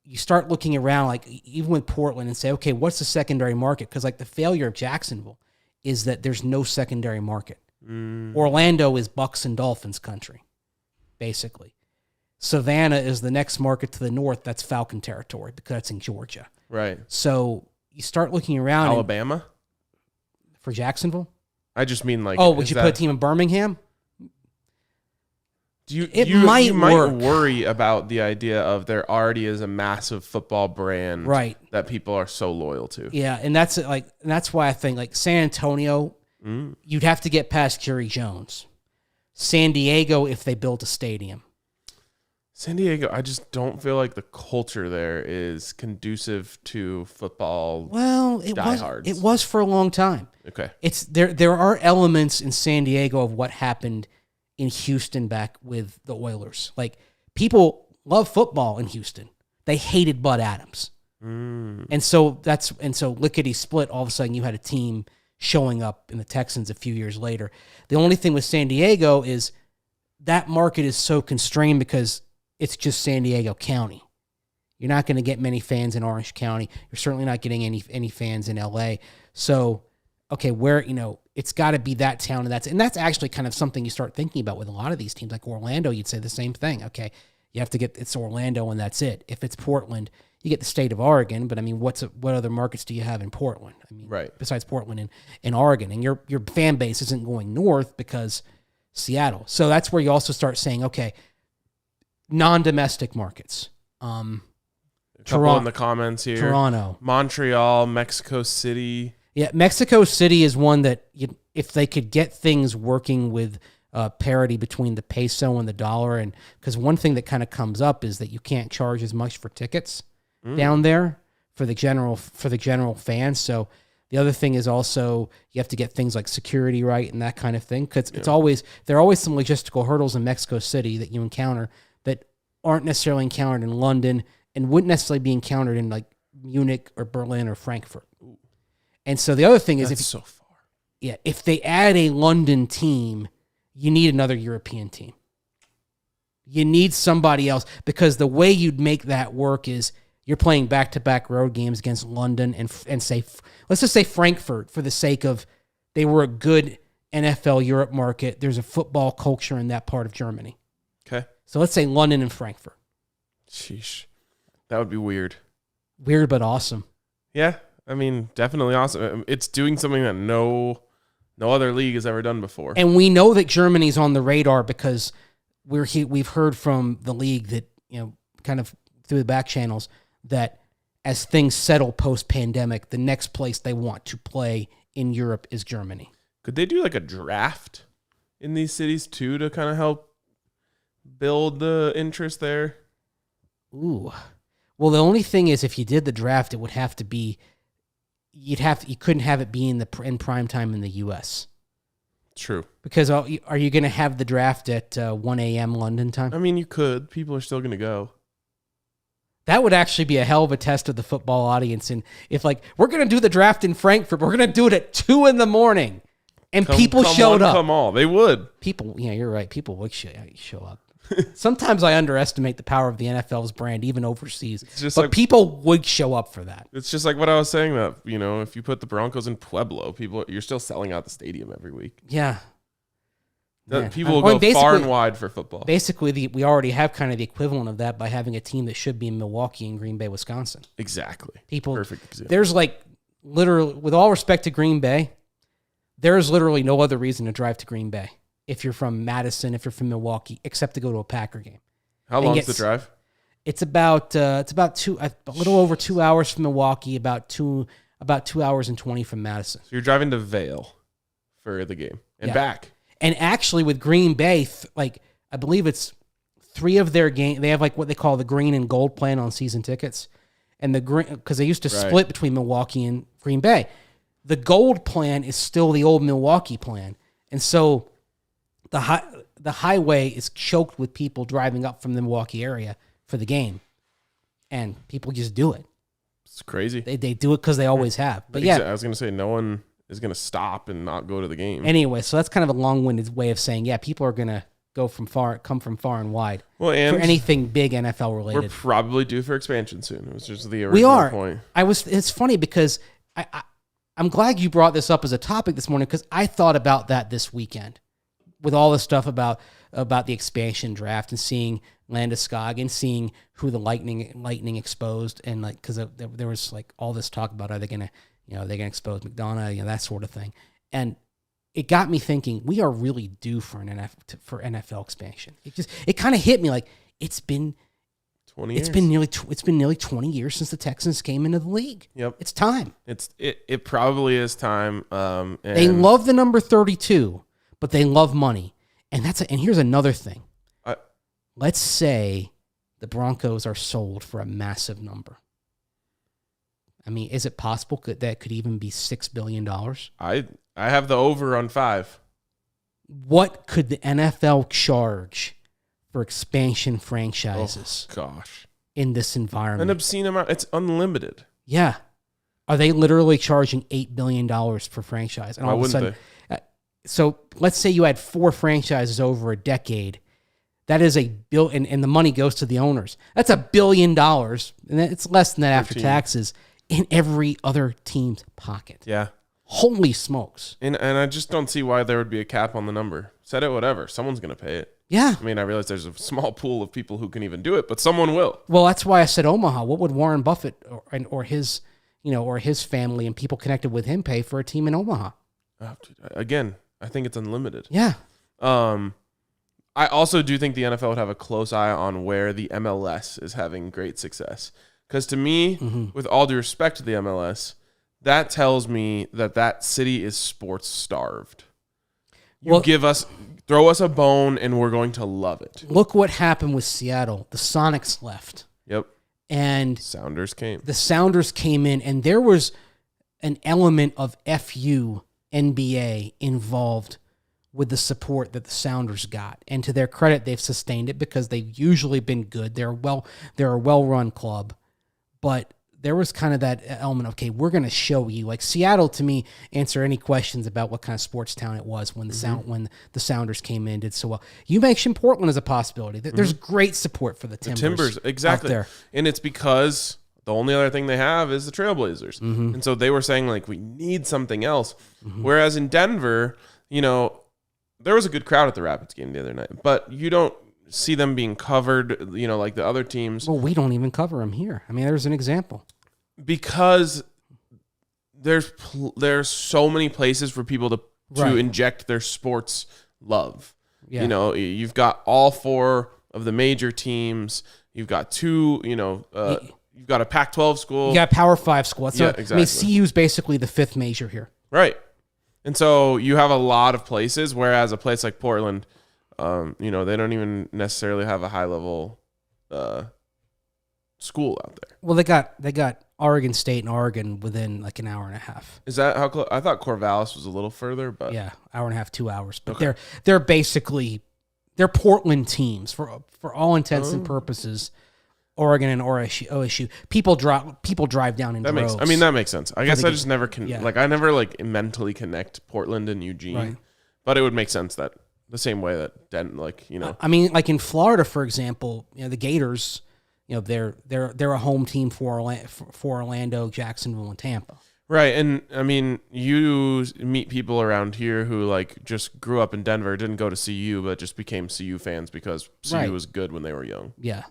you start looking around, like even with Portland, and say, okay, what's the secondary market? Because like the failure of Jacksonville is that there's no secondary market. Orlando is Bucks and Dolphins country, basically. Savannah is the next market to the north. That's Falcon territory because that's in Georgia. Right. So you start looking around. Alabama? For Jacksonville? I just mean like... Oh, would you put a team in Birmingham? You might work. worry about the idea of there already is a massive football brand right. that people are so loyal to. Yeah, and that's why I think like San Antonio, you'd have to get past Jerry Jones. San Diego, if they built a stadium. San Diego, I just don't feel like the culture there is conducive to football. Well, diehards. It was for a long time. Okay. It's there are elements in San Diego of what happened in Houston back with the Oilers. Like, people love football in Houston. They hated Bud Adams. And so lickety split, all of a sudden you had a team showing up in the Texans a few years later. The only thing with San Diego is that market is so constrained because it's just San Diego County. You're not going to get many fans in Orange County. You're certainly not getting any fans in LA. So, okay, where, it's got to be that town, and that's actually kind of something you start thinking about with a lot of these teams. Like Orlando, you'd say the same thing. Okay, you have to it's Orlando and that's it. If it's Portland, you get the state of Oregon, but I mean, what other markets do you have in Portland? I mean, right. Besides Portland and Oregon, and your fan base isn't going north because Seattle. So that's where you also start saying, okay, non-domestic markets. A couple in the comments here. Toronto, Montreal, Mexico City. Yeah, Mexico City is one that if they could get things working with parity between the peso and the dollar, and because one thing that kind of comes up is that you can't charge as much for tickets down there for the general fans. So the other thing is also you have to get things like security right and that kind of thing, because there are always some logistical hurdles in Mexico City that you encounter that aren't necessarily encountered in London and wouldn't necessarily be encountered in like Munich or Berlin or Frankfurt. And so the other thing is, so far. Yeah, if they add a London team, you need another European team. You need somebody else, because the way you'd make that work is you're playing back-to-back road games against London and say, let's just say Frankfurt, for the sake of they were a good NFL Europe market. There's a football culture in that part of Germany. Okay. So let's say London and Frankfurt. Sheesh. That would be weird. Weird, but awesome. Yeah. I mean, definitely awesome. It's doing something that no other league has ever done before. And we know that Germany's on the radar because we've heard from the league that, kind of through the back channels, that as things settle post-pandemic, the next place they want to play in Europe is Germany. Could they do like a draft in these cities too to kind of help build the interest there? Ooh. Well, the only thing is, if you did the draft, it would have to be... You couldn't have it be in prime time in the U.S. True. Because are you going to have the draft at 1 a.m. London time? I mean, you could. People are still going to go. That would actually be a hell of a test of the football audience. And if we're going to do the draft in Frankfurt, but we're going to do it at 2 a.m. and people showed up. Come all. They would. People, yeah, you're right. People would show up. Sometimes I underestimate the power of the NFL's brand, even overseas. But people would show up for that. It's just like what I was saying, that, if you put the Broncos in Pueblo, you're still selling out the stadium every week. Yeah. People will go far and wide for football. Basically, we already have kind of the equivalent of that by having a team that should be in Milwaukee and Green Bay, Wisconsin. Exactly. Perfect example. There's literally, with all respect to Green Bay, there's literally no other reason to drive to Green Bay. If you're from Madison, if you're from Milwaukee, except to go to a Packer game. How long is the drive? It's about a little over 2 hours from Milwaukee, about 2 hours and 20 from Madison. So you're driving to Vail for the game and back. And actually, with Green Bay, I believe it's 3 of their games. They have what they call the green and gold plan on season tickets, and the green, because they used to split between Milwaukee and Green Bay. The gold plan is still the old Milwaukee plan, and so the highway is choked with people driving up from the Milwaukee area for the game, and people just do it. It's crazy. They do it because they always have. But I was going to say, no one is going to stop and not go to the game. Anyway, so that's kind of a long-winded way of saying, people are going to come from far and wide for anything big NFL related. We're probably due for expansion soon. It was just the original point. It's funny because I'm glad you brought this up as a topic this morning because I thought about that this weekend with all the stuff about the expansion draft and seeing Landeskog and seeing who the Lightning exposed and like because there was like all this talk about are they gonna expose McDonough, that sort of thing, and it got me thinking we are really due for NFL expansion. It kind of hit me like it's been 20 years. It's been nearly 20 years since the Texans came into the league. Yep, it's time. It probably is time. And they love the number 32, but they love money, and here's another thing. Let's say the Broncos are sold for a massive number. I mean, is it possible that could even be $6 billion? I have the over on 5. What could the NFL charge for expansion franchises? Oh, gosh. In this environment. An obscene amount. It's unlimited. Yeah. Are they literally charging $8 billion for franchise? And why wouldn't they? So let's say you had 4 franchises over a decade. That is a bill, and the money goes to the owners. That's $1 billion, and it's less than that after taxes in every other team's pocket. Yeah. Holy smokes. And I just don't see why there would be a cap on the number. Set it whatever. Someone's going to pay it. Yeah. I mean, I realize there's a small pool of people who can even do it, but someone will. Well, that's why I said Omaha. What would Warren Buffett or his family and people connected with him pay for a team in Omaha? Again, I think it's unlimited. Yeah. I also do think the NFL would have a close eye on where the MLS is having great success. Because to me, with all due respect to the MLS, that tells me that city is sports starved. Throw us a bone, and we're going to love it. Look what happened with Seattle. The Sonics left. Yep. And Sounders came. The Sounders came in, and there was an element of FU NBA involved with the support that the Sounders got. And to their credit, they've sustained it because they've usually been good. They're a well-run club. But there was kind of that element of, okay, we're going to show you. Like Seattle, to me, answer any questions about what kind of sports town it was when the Sounders came in, did so well. You mentioned Portland as a possibility. There's great support for the Timbers. Exactly. Out there. And it's because the only other thing they have is the Trailblazers. And so they were saying, like, we need something else. Whereas in Denver, there was a good crowd at the Rapids game the other night, but you don't see them being covered, like the other teams. Well, we don't even cover them here. I mean, there's an example. Because there's so many places for people to inject their sports love. Yeah. You've got all 4 of the major teams. You've got 2, you've got a Pac-12 school. You got a Power 5 school. Yeah, exactly. I mean, CU's basically the 5th major here. Right. And so you have a lot of places, whereas a place like Portland, they don't even necessarily have a high-level school out there. Well, they got Oregon State and Oregon within like an hour and a half. Is that how close? I thought Corvallis was a little further, but yeah, hour and a half, 2 hours. But okay. they're basically Portland teams for all intents and purposes. Oregon and OSU. People drive down in droves. That makes sense. I guess I just never I never mentally connect Portland and Eugene, right. But it would make sense that the same way that like in Florida, for example, the Gators, they're a home team for Orlando, Jacksonville, and Tampa. Right, and I mean, you meet people around here who just grew up in Denver, didn't go to CU, but just became CU fans because CU was good when they were young. Yeah.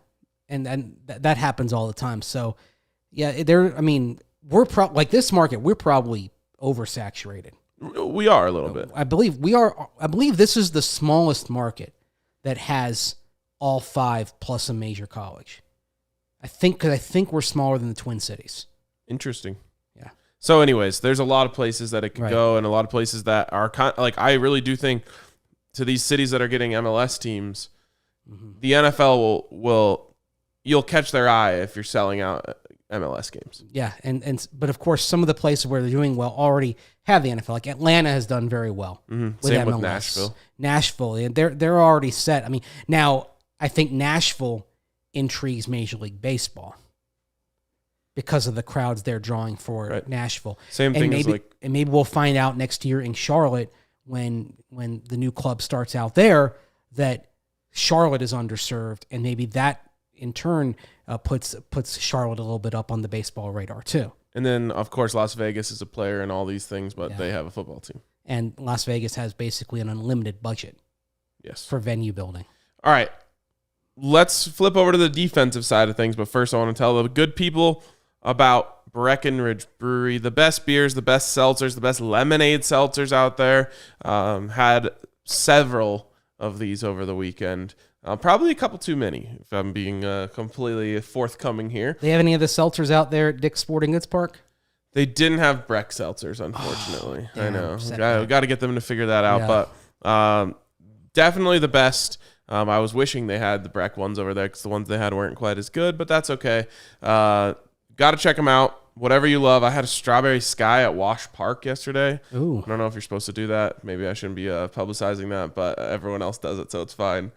And that happens all the time. So, yeah, we're like this market, we're probably oversaturated. We are a little bit. I believe we are. I believe this is the smallest market that has all 5 plus a major college. I think we're smaller than the Twin Cities. Interesting. Yeah. So, anyways, there's a lot of places that it can go, and a lot of places that are I really do think to these cities that are getting MLS teams, the NFL will. You'll catch their eye if you're selling out MLS games. Yeah, but of course, some of the places where they're doing well already have the NFL. Like Atlanta has done very well. Same MLS. with Nashville, and they're already set. I mean, now I think Nashville intrigues Major League Baseball. because of the crowds they're drawing for Nashville. Same thing and maybe we'll find out next year in Charlotte when the new club starts out there that Charlotte is underserved, and maybe that in turn puts Charlotte a little bit up on the baseball radar too. And then of course Las Vegas is a player in all these things, but they have a football team. And Las Vegas has basically an unlimited budget. Yes. For venue building. All right. Let's flip over to the defensive side of things, but first I want to tell the good people about Breckenridge Brewery, the best beers, the best seltzers, the best lemonade seltzers out there. Had several of these over the weekend. Probably a couple too many, if I'm being completely forthcoming here. They have any of the seltzers out there at Dick's Sporting Goods Park? They didn't have Breck seltzers, unfortunately. I know. We got to get them to figure that out, but definitely the best. I was wishing they had the Breck ones over there because the ones they had weren't quite as good, but that's okay. Got to check them out. Whatever you love. I had a Strawberry Sky at Wash Park yesterday. Ooh. I don't know if you're supposed to do that. Maybe I shouldn't be publicizing that, but everyone else does it, so it's fine.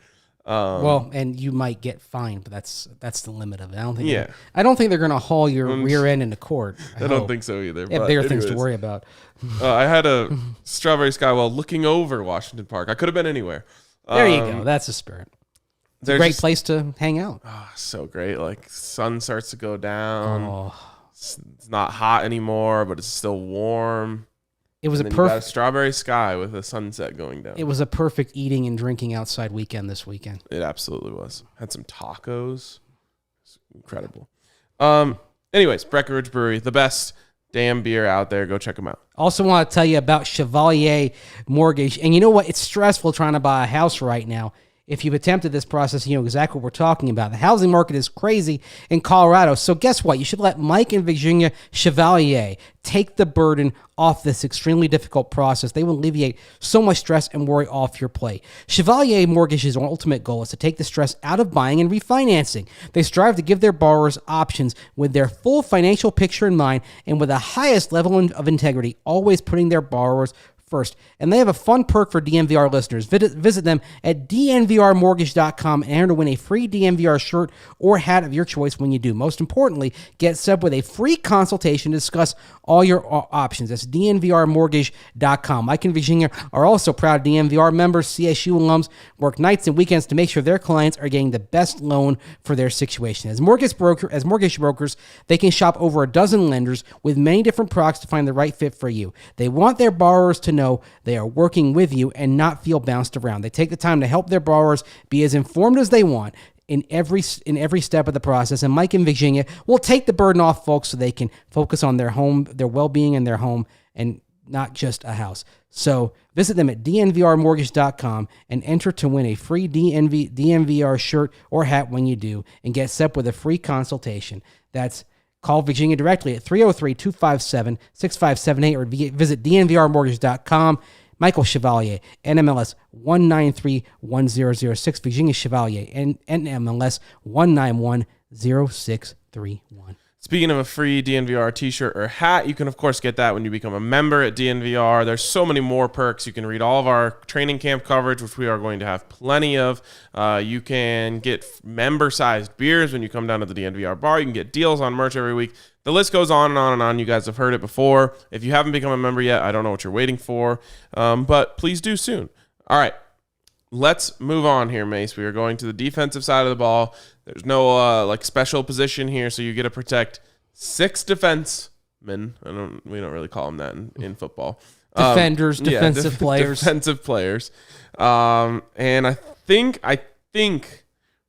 Well, and you might get fined, but that's the limit of it. I don't think they're going to haul your rear end into court. I don't think so either. They have bigger things to worry about. I had a Strawberry Sky while looking over Washington Park. I could have been anywhere. There you go. That's the spirit. It's a great place to hang out. Oh, so great. Like, sun starts to go down. It's not hot anymore, but it's still warm. It was a perfect Strawberry Sky with a sunset going down. It was a perfect eating and drinking outside weekend this weekend. It absolutely was. Had some tacos. It's incredible. Anyways, Breckenridge Brewery, the best damn beer out there. Go check them out. Also want to tell you about Chevalier Mortgage. And you know what? It's stressful trying to buy a house right now. If you've attempted this process, you know exactly what we're talking about. The housing market is crazy in Colorado. So guess what? You should let Mike and Virginia Chevalier take the burden off this extremely difficult process. They will alleviate so much stress and worry off your plate. Chevalier Mortgage's ultimate goal is to take the stress out of buying and refinancing. They strive to give their borrowers options with their full financial picture in mind and with the highest level of integrity, always putting their borrowers first. And they have a fun perk for DNVR listeners. Visit them at DNVRmortgage.com and enter to win a free DNVR shirt or hat of your choice when you do. Most importantly, get set up with a free consultation to discuss all your options. That's DNVRmortgage.com. Mike and Virginia are also proud DNVR members. CSU alums work nights and weekends to make sure their clients are getting the best loan for their situation. As mortgage brokers, they can shop over a dozen lenders with many different products to find the right fit for you. They want their borrowers to know they are working with you and not feel bounced around. They take the time to help their borrowers be as informed as they want in every step of the process. And Mike and Virginia will take the burden off folks so they can focus on their home, their well-being in their home, and not just a house. So visit them at DNVRmortgage.com and enter to win a free DNVR shirt or hat when you do, and get set up with a free consultation. Call Virginia directly at 303-257-6578 or visit DNVRmortgage.com. Michael Chevalier, NMLS 1931006. Virginia Chevalier, NMLS 1910631. Speaking of a free DNVR t-shirt or hat, you can, of course, get that when you become a member at DNVR. There's so many more perks. You can read all of our training camp coverage, which we are going to have plenty of. You can get member-sized beers when you come down to the DNVR bar. You can get deals on merch every week. The list goes on and on and on. You guys have heard it before. If you haven't become a member yet, I don't know what you're waiting for, but please do soon. All right. Let's move on here, Mace. We are going to the defensive side of the ball. There's no special position here, so you get to protect 6 defensemen. We don't really call them that in football. Defenders, defensive players. Defensive players. And I think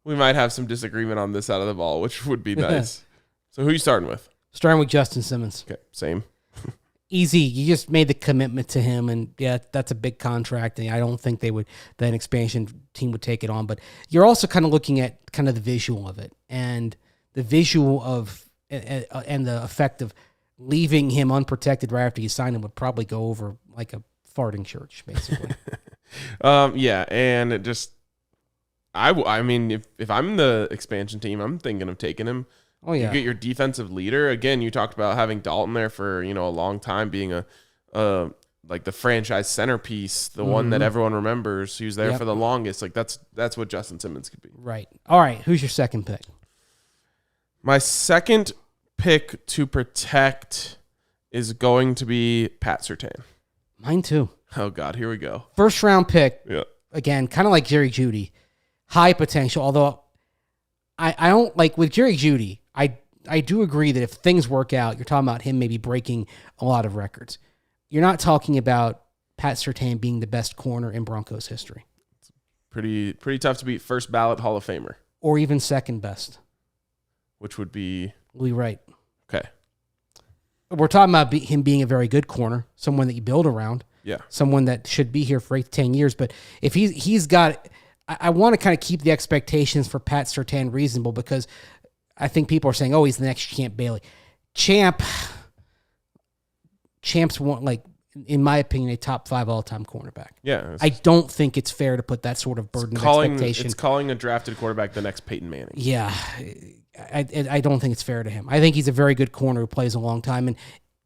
we might have some disagreement on this side of the ball, which would be nice. So who are you starting with? Starting with Justin Simmons. Okay, same. Easy. You just made the commitment to him, and yeah, that's a big contract, and I don't think an expansion team would take it on. But you're also kind of looking at kind of the visual of it, and the visual of and the effect of leaving him unprotected right after you sign him would probably go over like a farting church, basically. Yeah, and it just, I mean, if I'm the expansion team, I'm thinking of taking him. Oh, yeah. You get your defensive leader. Again, you talked about having Dalton there for, a long time, being like the franchise centerpiece, the one that everyone remembers, who's there for the longest. Like that's what Justin Simmons could be. Right. All right. Who's your second pick? My second pick to protect is going to be Pat Surtain. Mine too. Oh, God, here we go. First round pick. Yeah. Again, kind of like Jerry Jeudy. High potential, although I don't like with Jerry Jeudy, I do agree that if things work out, you're talking about him maybe breaking a lot of records. You're not talking about Pat Surtain being the best corner in Broncos history. Pretty tough to beat first ballot Hall of Famer. Or even second best. Which would be? Lee Wright. Okay. We're talking about him being a very good corner, someone that you build around. Yeah. Someone that should be here for 8 to 10 years. But if he's got... I want to kind of keep the expectations for Pat Surtain reasonable because I think people are saying, oh, he's the next Champ Bailey. Champ's one, like, in my opinion, a top 5 all-time cornerback. Yeah. I don't think it's fair to put that sort of burden of expectation. It's calling a drafted quarterback the next Peyton Manning. Yeah. I don't think it's fair to him. I think he's a very good corner who plays a long time, and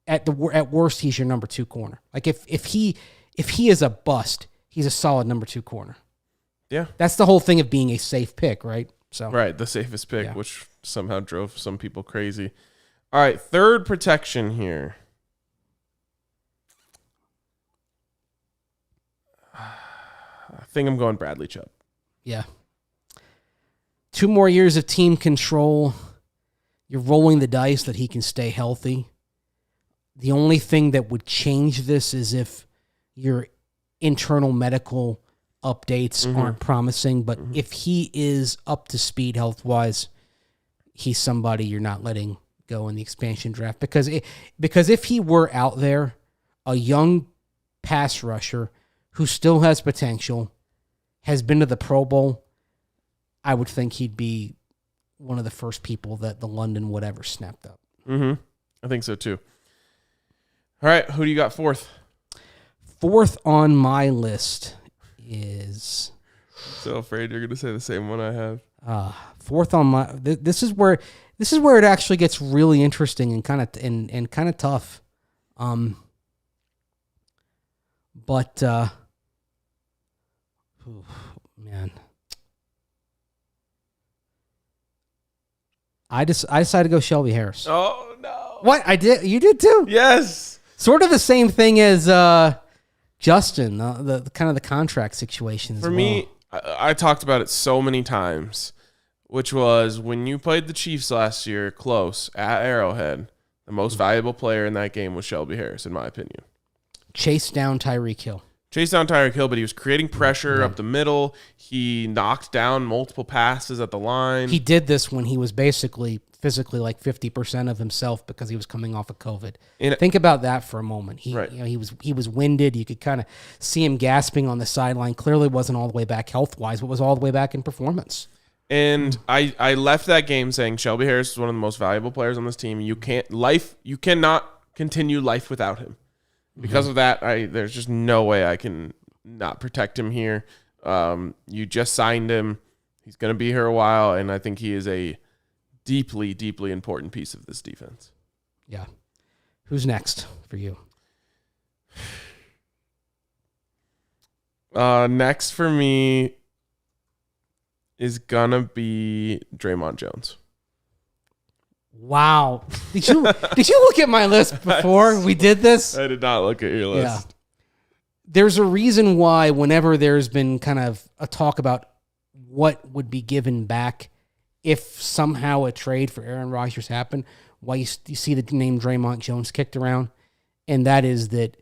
at worst, he's your number 2 corner. Like, if he is a bust, he's a solid number 2 corner. Yeah. That's the whole thing of being a safe pick, right? So right, the safest pick, Yeah. which somehow drove some people crazy. All right, third protection here. I think I'm going Bradley Chubb. Yeah. 2 more years of team control. You're rolling the dice that he can stay healthy. The only thing that would change this is if your internal medical updates aren't promising, but if he is up to speed health-wise, he's somebody you're not letting go in the expansion draft. Because if he were out there, a young pass rusher who still has potential, has been to the Pro Bowl, I would think he'd be one of the first people that the London would ever snapped up. Mm-hmm. I think so, too. All right, who do you got fourth? Fourth on my list is... So afraid you're going to say the same one I have. Fourth on my... This is where it actually gets really interesting and kind of tough. But man, I decided to go Shelby Harris. Oh no! What I did? You did too? Yes. Sort of the same thing as Justin. The kind of the contract situation. For me, I talked about it so many times, which was when you played the Chiefs last year, close at Arrowhead. The most valuable player in that game was Shelby Harris, in my opinion. Chased down Tyreek Hill. But he was creating pressure up the middle. He knocked down multiple passes at the line. He did this when he was basically physically like 50% of himself because he was coming off of COVID. Think about that for a moment. He was winded. You could kind of see him gasping on the sideline. Clearly wasn't all the way back health-wise, but was all the way back in performance. And I left that game saying Shelby Harris is one of the most valuable players on this team. You cannot continue life without him. Because of that, there's just no way I can not protect him here. You just signed him. He's going to be here a while, and I think he is a deeply, deeply important piece of this defense. Yeah. Who's next for you? Next for me is going to be Draymond Jones. Wow. Did you look at my list before we did this? I did not look at your list. Yeah. There's a reason why whenever there's been kind of a talk about what would be given back if somehow a trade for Aaron Rodgers happened, why you see the name Draymond Jones kicked around, and that is that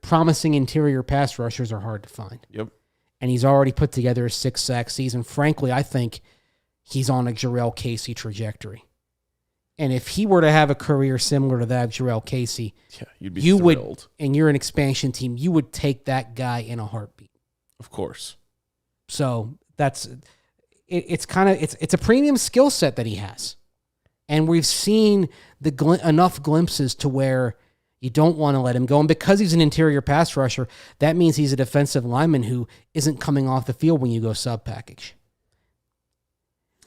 promising interior pass rushers are hard to find. Yep. And he's already put together a 6-sack season. Frankly, I think he's on a Jarrell Casey trajectory. And if he were to have a career similar to that of Jarrell Casey, you'd be thrilled. And you're an expansion team, you would take that guy in a heartbeat. Of course. So it's a premium skill set that he has. And we've seen enough glimpses to where you don't want to let him go. And because he's an interior pass rusher, that means he's a defensive lineman who isn't coming off the field when you go sub package.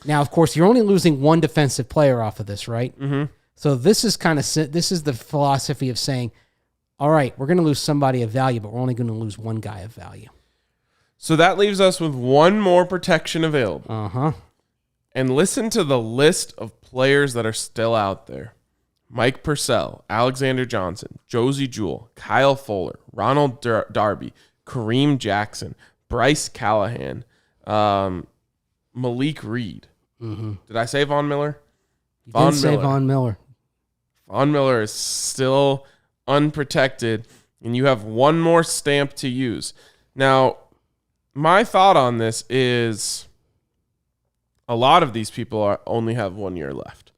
Now, of course, you're only losing one defensive player off of this, right? Mm-hmm. So this is the philosophy of saying, all right, we're going to lose somebody of value, but we're only going to lose one guy of value. So that leaves us with one more protection available. Uh-huh. And listen to the list of players that are still out there. Mike Purcell, Alexander Johnson, Josie Jewell, Kyle Fuller, Ronald Darby, Kareem Jackson, Bryce Callahan, Malik Reed. Mm-hmm. Did I say Von Miller? You didn't say Von Miller. Von Miller is still unprotected, and you have one more stamp to use. Now, my thought on this is a lot of these people only have 1 year left.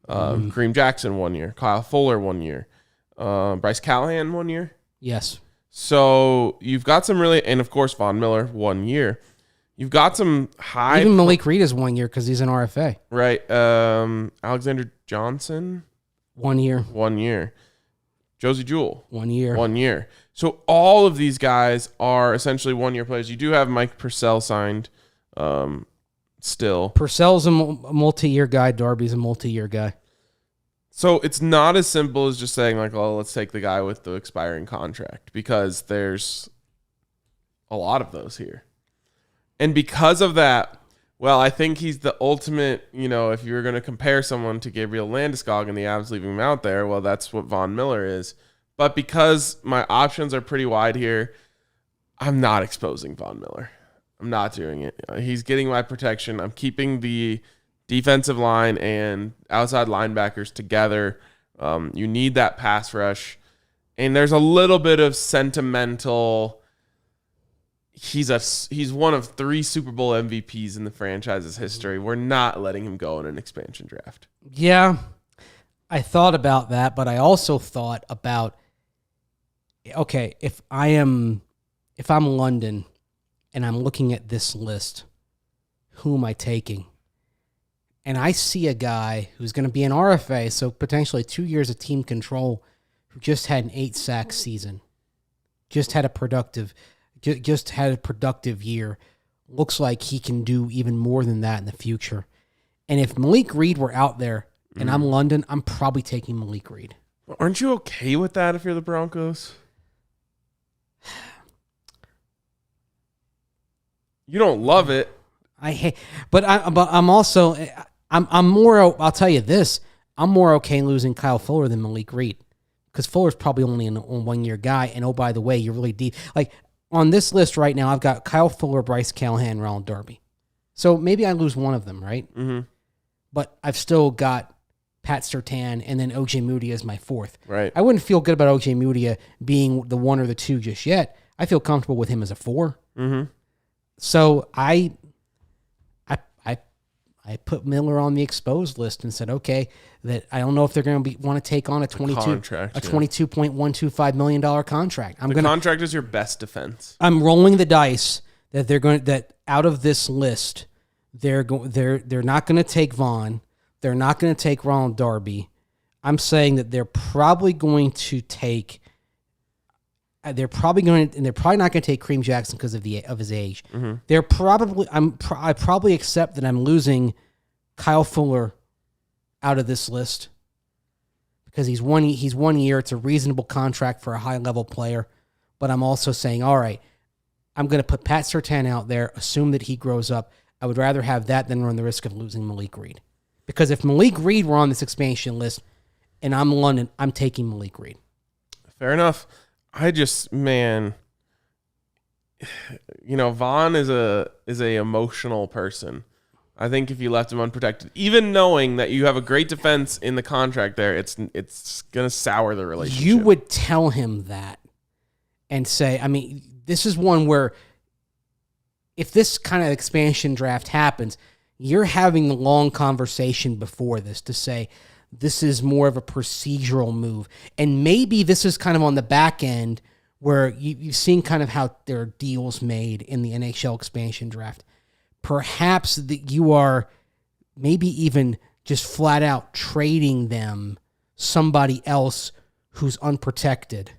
Kareem Jackson 1 year, Kyle Fuller 1 year, Bryce Callahan 1 year. Yes. So you've got some really, and of course Von Miller 1 year. You've got some high. Even Malik Reed is 1 year because he's an RFA. Right. Alexander Johnson 1 year. 1 year. Josie Jewell 1 year. 1 year. So all of these guys are essentially 1 year players. You do have Mike Purcell signed. Still. Purcell's a multi-year guy. Darby's a multi-year guy. So it's not as simple as just saying like, oh, let's take the guy with the expiring contract, because there's a lot of those here. And because of that, well, I think he's the ultimate, if you're going to compare someone to Gabriel Landeskog and the Avs leaving him out there, well, that's what Von Miller is. But because my options are pretty wide here, I'm not exposing Von Miller. I'm not doing it. He's getting my protection. I'm keeping the defensive line and outside linebackers together. You need that pass rush. And there's a little bit of sentimental. He's one of 3 Super Bowl MVPs in the franchise's history. We're not letting him go in an expansion draft. Yeah, I thought about that, but I also thought about, okay, if I'm London and I'm looking at this list, who am I taking? And I see a guy who's going to be an RFA, so potentially 2 years of team control, who just had an 8-sack season, just had a productive year. Looks like he can do even more than that in the future. And if Malik Reed were out there and I'm London, I'm probably taking Malik Reed. Aren't you okay with that if you're the Broncos? You don't love it. I hate, but I'm also I'm more. I'll tell you this: I'm more okay losing Kyle Fuller than Malik Reed, because Fuller's probably only a 1 year guy. And oh, by the way, you're really deep. Like on this list right now, I've got Kyle Fuller, Bryce Callahan, Ronald Darby. So maybe I lose one of them, right? Mm-hmm. But I've still got Pat Surtain and then OJ Moody as my 4th. Right. I wouldn't feel good about OJ Moody being the 1 or the 2 just yet. I feel comfortable with him as a 4. Mm-hmm. So I put Miller on the exposed list and said, okay, that I don't know if they're going to want to take on a $22.125 million contract. Contract is your best defense. I'm rolling the dice that out of this list, they're not going to take Vaughn, they're not going to take Ronald Darby. I'm saying that they're probably going to take. They're probably not going to take Kareem Jackson because of his age. Mm-hmm. They're probably I probably accept that I'm losing Kyle Fuller out of this list because he's 1 year. It's a reasonable contract for a high level player, but I'm also saying, all right, I'm going to put Pat Surtain out there, assume that he grows up. I would rather have that than run the risk of losing Malik Reed, because if Malik Reed were on this expansion list and I'm London, I'm taking Malik Reed. Fair enough. Vaughn is a emotional person. I think if you left him unprotected, even knowing that you have a great defense in the contract there, it's going to sour the relationship. You would tell him that and say, I mean, this is one where if this kind of expansion draft happens, you're having the long conversation before this to say, this is more of a procedural move. And maybe this is kind of on the back end where you've seen kind of how there are deals made in the NHL expansion draft. Perhaps that you are maybe even just flat out trading them somebody else who's unprotected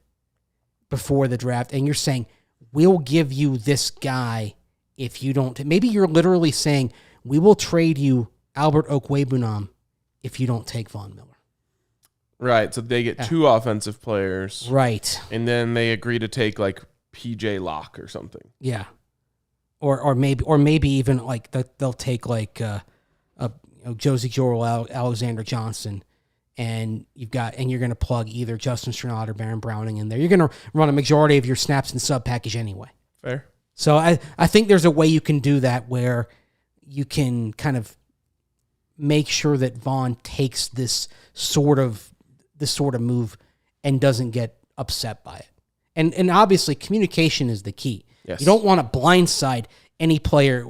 before the draft. And you're saying, we'll give you this guy if you don't. Maybe you're literally saying, we will trade you Albert Okwebunam if you don't take Von Miller. Right, so they get 2 offensive players. Right. And then they agree to take like PJ Locke or something. Yeah. Or maybe even like they'll take like Josie Joel, Alexander Johnson, and you're going to plug either Justin Strnad or Baron Browning in there. You're going to run a majority of your snaps in sub package anyway. Fair. So I think there's a way you can do that where you can kind of make sure that Vaughn takes this sort of move and doesn't get upset by it. And obviously communication is the key. Yes. You don't want to blindside any player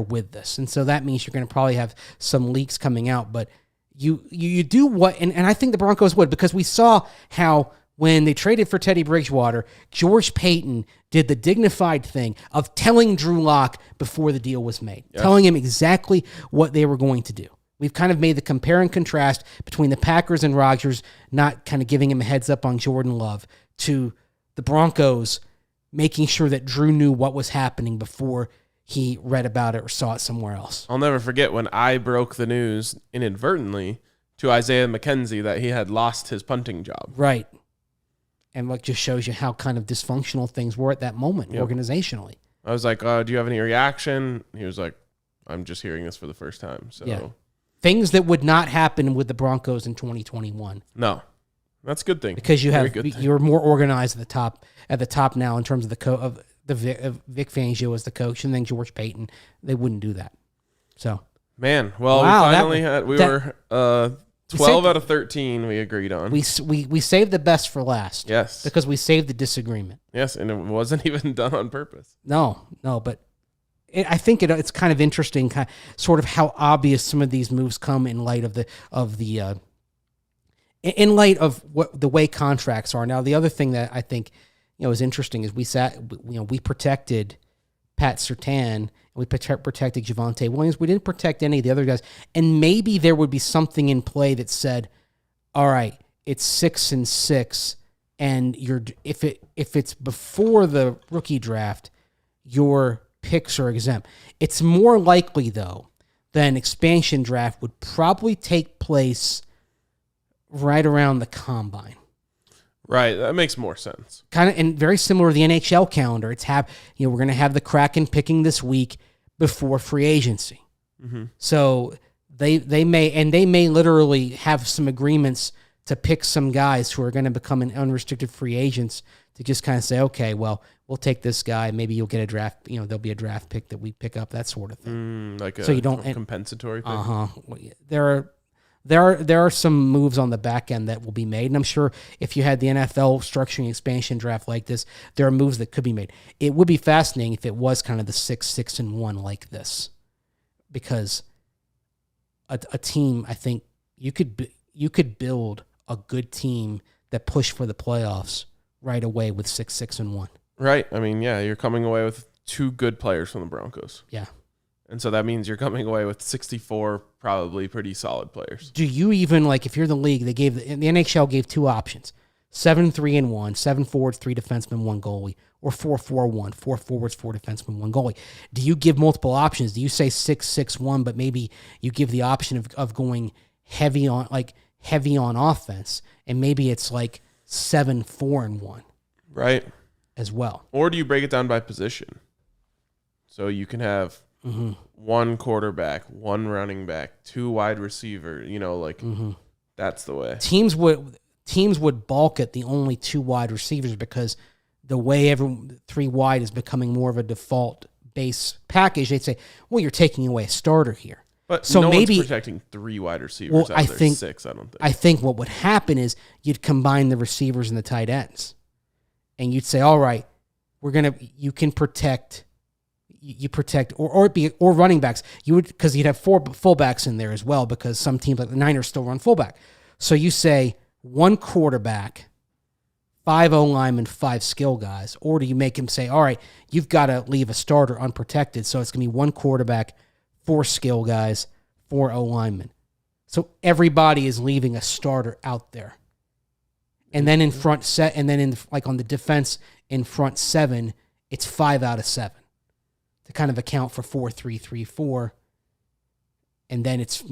with this. And so that means you're going to probably have some leaks coming out, but you do what, and I think the Broncos would, because we saw how when they traded for Teddy Bridgewater, George Paton did the dignified thing of telling Drew Lock before the deal was made, telling him exactly what they were going to do. We've kind of made the compare and contrast between the Packers and Rodgers not kind of giving him a heads up on Jordan Love to the Broncos making sure that Drew knew what was happening before he read about it or saw it somewhere else. I'll never forget when I broke the news inadvertently to Isaiah McKenzie that he had lost his punting job. Right. And what just shows you how kind of dysfunctional things were at that moment organizationally. I was like, do you have any reaction? He was like, I'm just hearing this for the first time. So things that would not happen with the Broncos in 2021. No. That's a good thing. Because you're more organized at the top now in terms of Vic Fangio as the coach, and then George Paton. They wouldn't do that. So, man, well, we were 12 out of 13 we agreed on. We saved the best for last. Yes. Because we saved the disagreement. Yes, and it wasn't even done on purpose. No, but I think it's kind of interesting, sort of how obvious some of these moves come in light of in light of what the way contracts are. Now, the other thing that I think is interesting is we protected Pat Surtain, and we protected Javonte Williams. We didn't protect any of the other guys, and maybe there would be something in play that said, "All right, it's 6-6, and if it's before the rookie draft, your picks are exempt." It's more likely though that an expansion draft would probably take place right around the combine. Right, that makes more sense. Kind of, and very similar to the NHL calendar. It's we're going to have the Kraken picking this week before free agency. Mm-hmm. So they may literally have some agreements to pick some guys who are going to become an unrestricted free agents to just kind of say, okay, well, we'll take this guy. Maybe you'll get a draft. There'll be a draft pick that we pick up, that sort of thing. So you don't compensatory thing. There are some moves on the back end that will be made, and I'm sure if you had the NFL structuring expansion draft like this, there are moves that could be made. It would be fascinating if it was kind of the 6-6-1 like this, because a team, I think you could build a good team that pushed for the playoffs right away with 6-6-1. Right. I mean, yeah, you're coming away with two good players from the Broncos. Yeah. And so that means you're coming away with 64 probably pretty solid players. Do you even, if you're the league, the NHL gave two options: 7-3-1, 7 forwards, 3 defensemen, 1 goalie, or 4-4-1, 4 forwards, 4 defensemen, 1 goalie. Do you give multiple options? Do you say 6-6-1, but maybe you give the option of going heavy on offense, and maybe it's 7-4-1, right? As well. Or do you break it down by position? So you can have one quarterback, 1 running back, 2 wide receiver, that's the way. Teams would balk at the only 2 wide receivers because the way 3 wide is becoming more of a default base package. They'd say, well, you're taking away a starter here. But so no one's protecting 3 wide receivers out of their 6, I don't think. I think what would happen is you'd combine the receivers and the tight ends. And you'd say, all right, you can protect or running backs. Because you'd have 4 fullbacks in there as well, because some teams like the Niners still run fullback. So you say 1 quarterback, 5 O-linemen, 5 skill guys. Or do you make him say, all right, you've got to leave a starter unprotected, so it's going to be 1 quarterback, 4 skill guys, 4 O-linemen. So everybody is leaving a starter out there. And then in front set, and then on the defense in front 7, it's 5 out of 7 to kind of account for 4-3-3-4, and then it's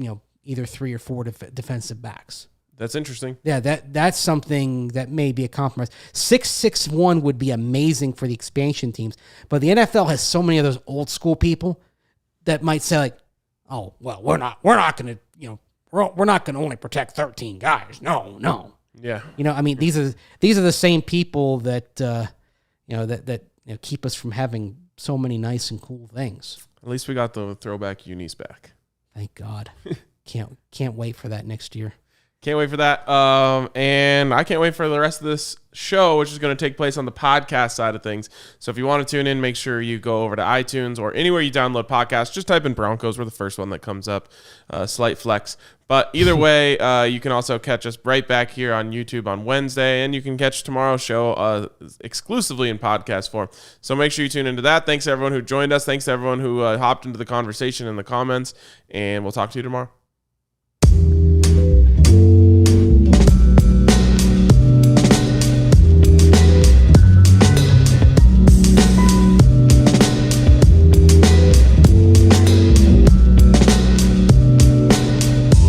either 3 or 4 defensive backs. That's interesting. Yeah, that's something that may be a compromise. 6-6-1 would be amazing for the expansion teams, but the NFL has so many of those old school people that might say oh, well, we're not going to, we're not going to only protect 13 guys. No. Yeah. I mean, these are the same people that, that keep us from having so many nice and cool things. At least we got the throwback unis back. Thank God. Can't wait for that next year. Can't wait for that. And I can't wait for the rest of this show, which is going to take place on the podcast side of things. So if you want to tune in, make sure you go over to iTunes or anywhere you download podcasts. Just type in Broncos. We're the first one that comes up. Slight flex. But either way, you can also catch us right back here on YouTube on Wednesday, and you can catch tomorrow's show exclusively in podcast form. So make sure you tune into that. Thanks to everyone who joined us. Thanks to everyone who hopped into the conversation in the comments, and we'll talk to you tomorrow.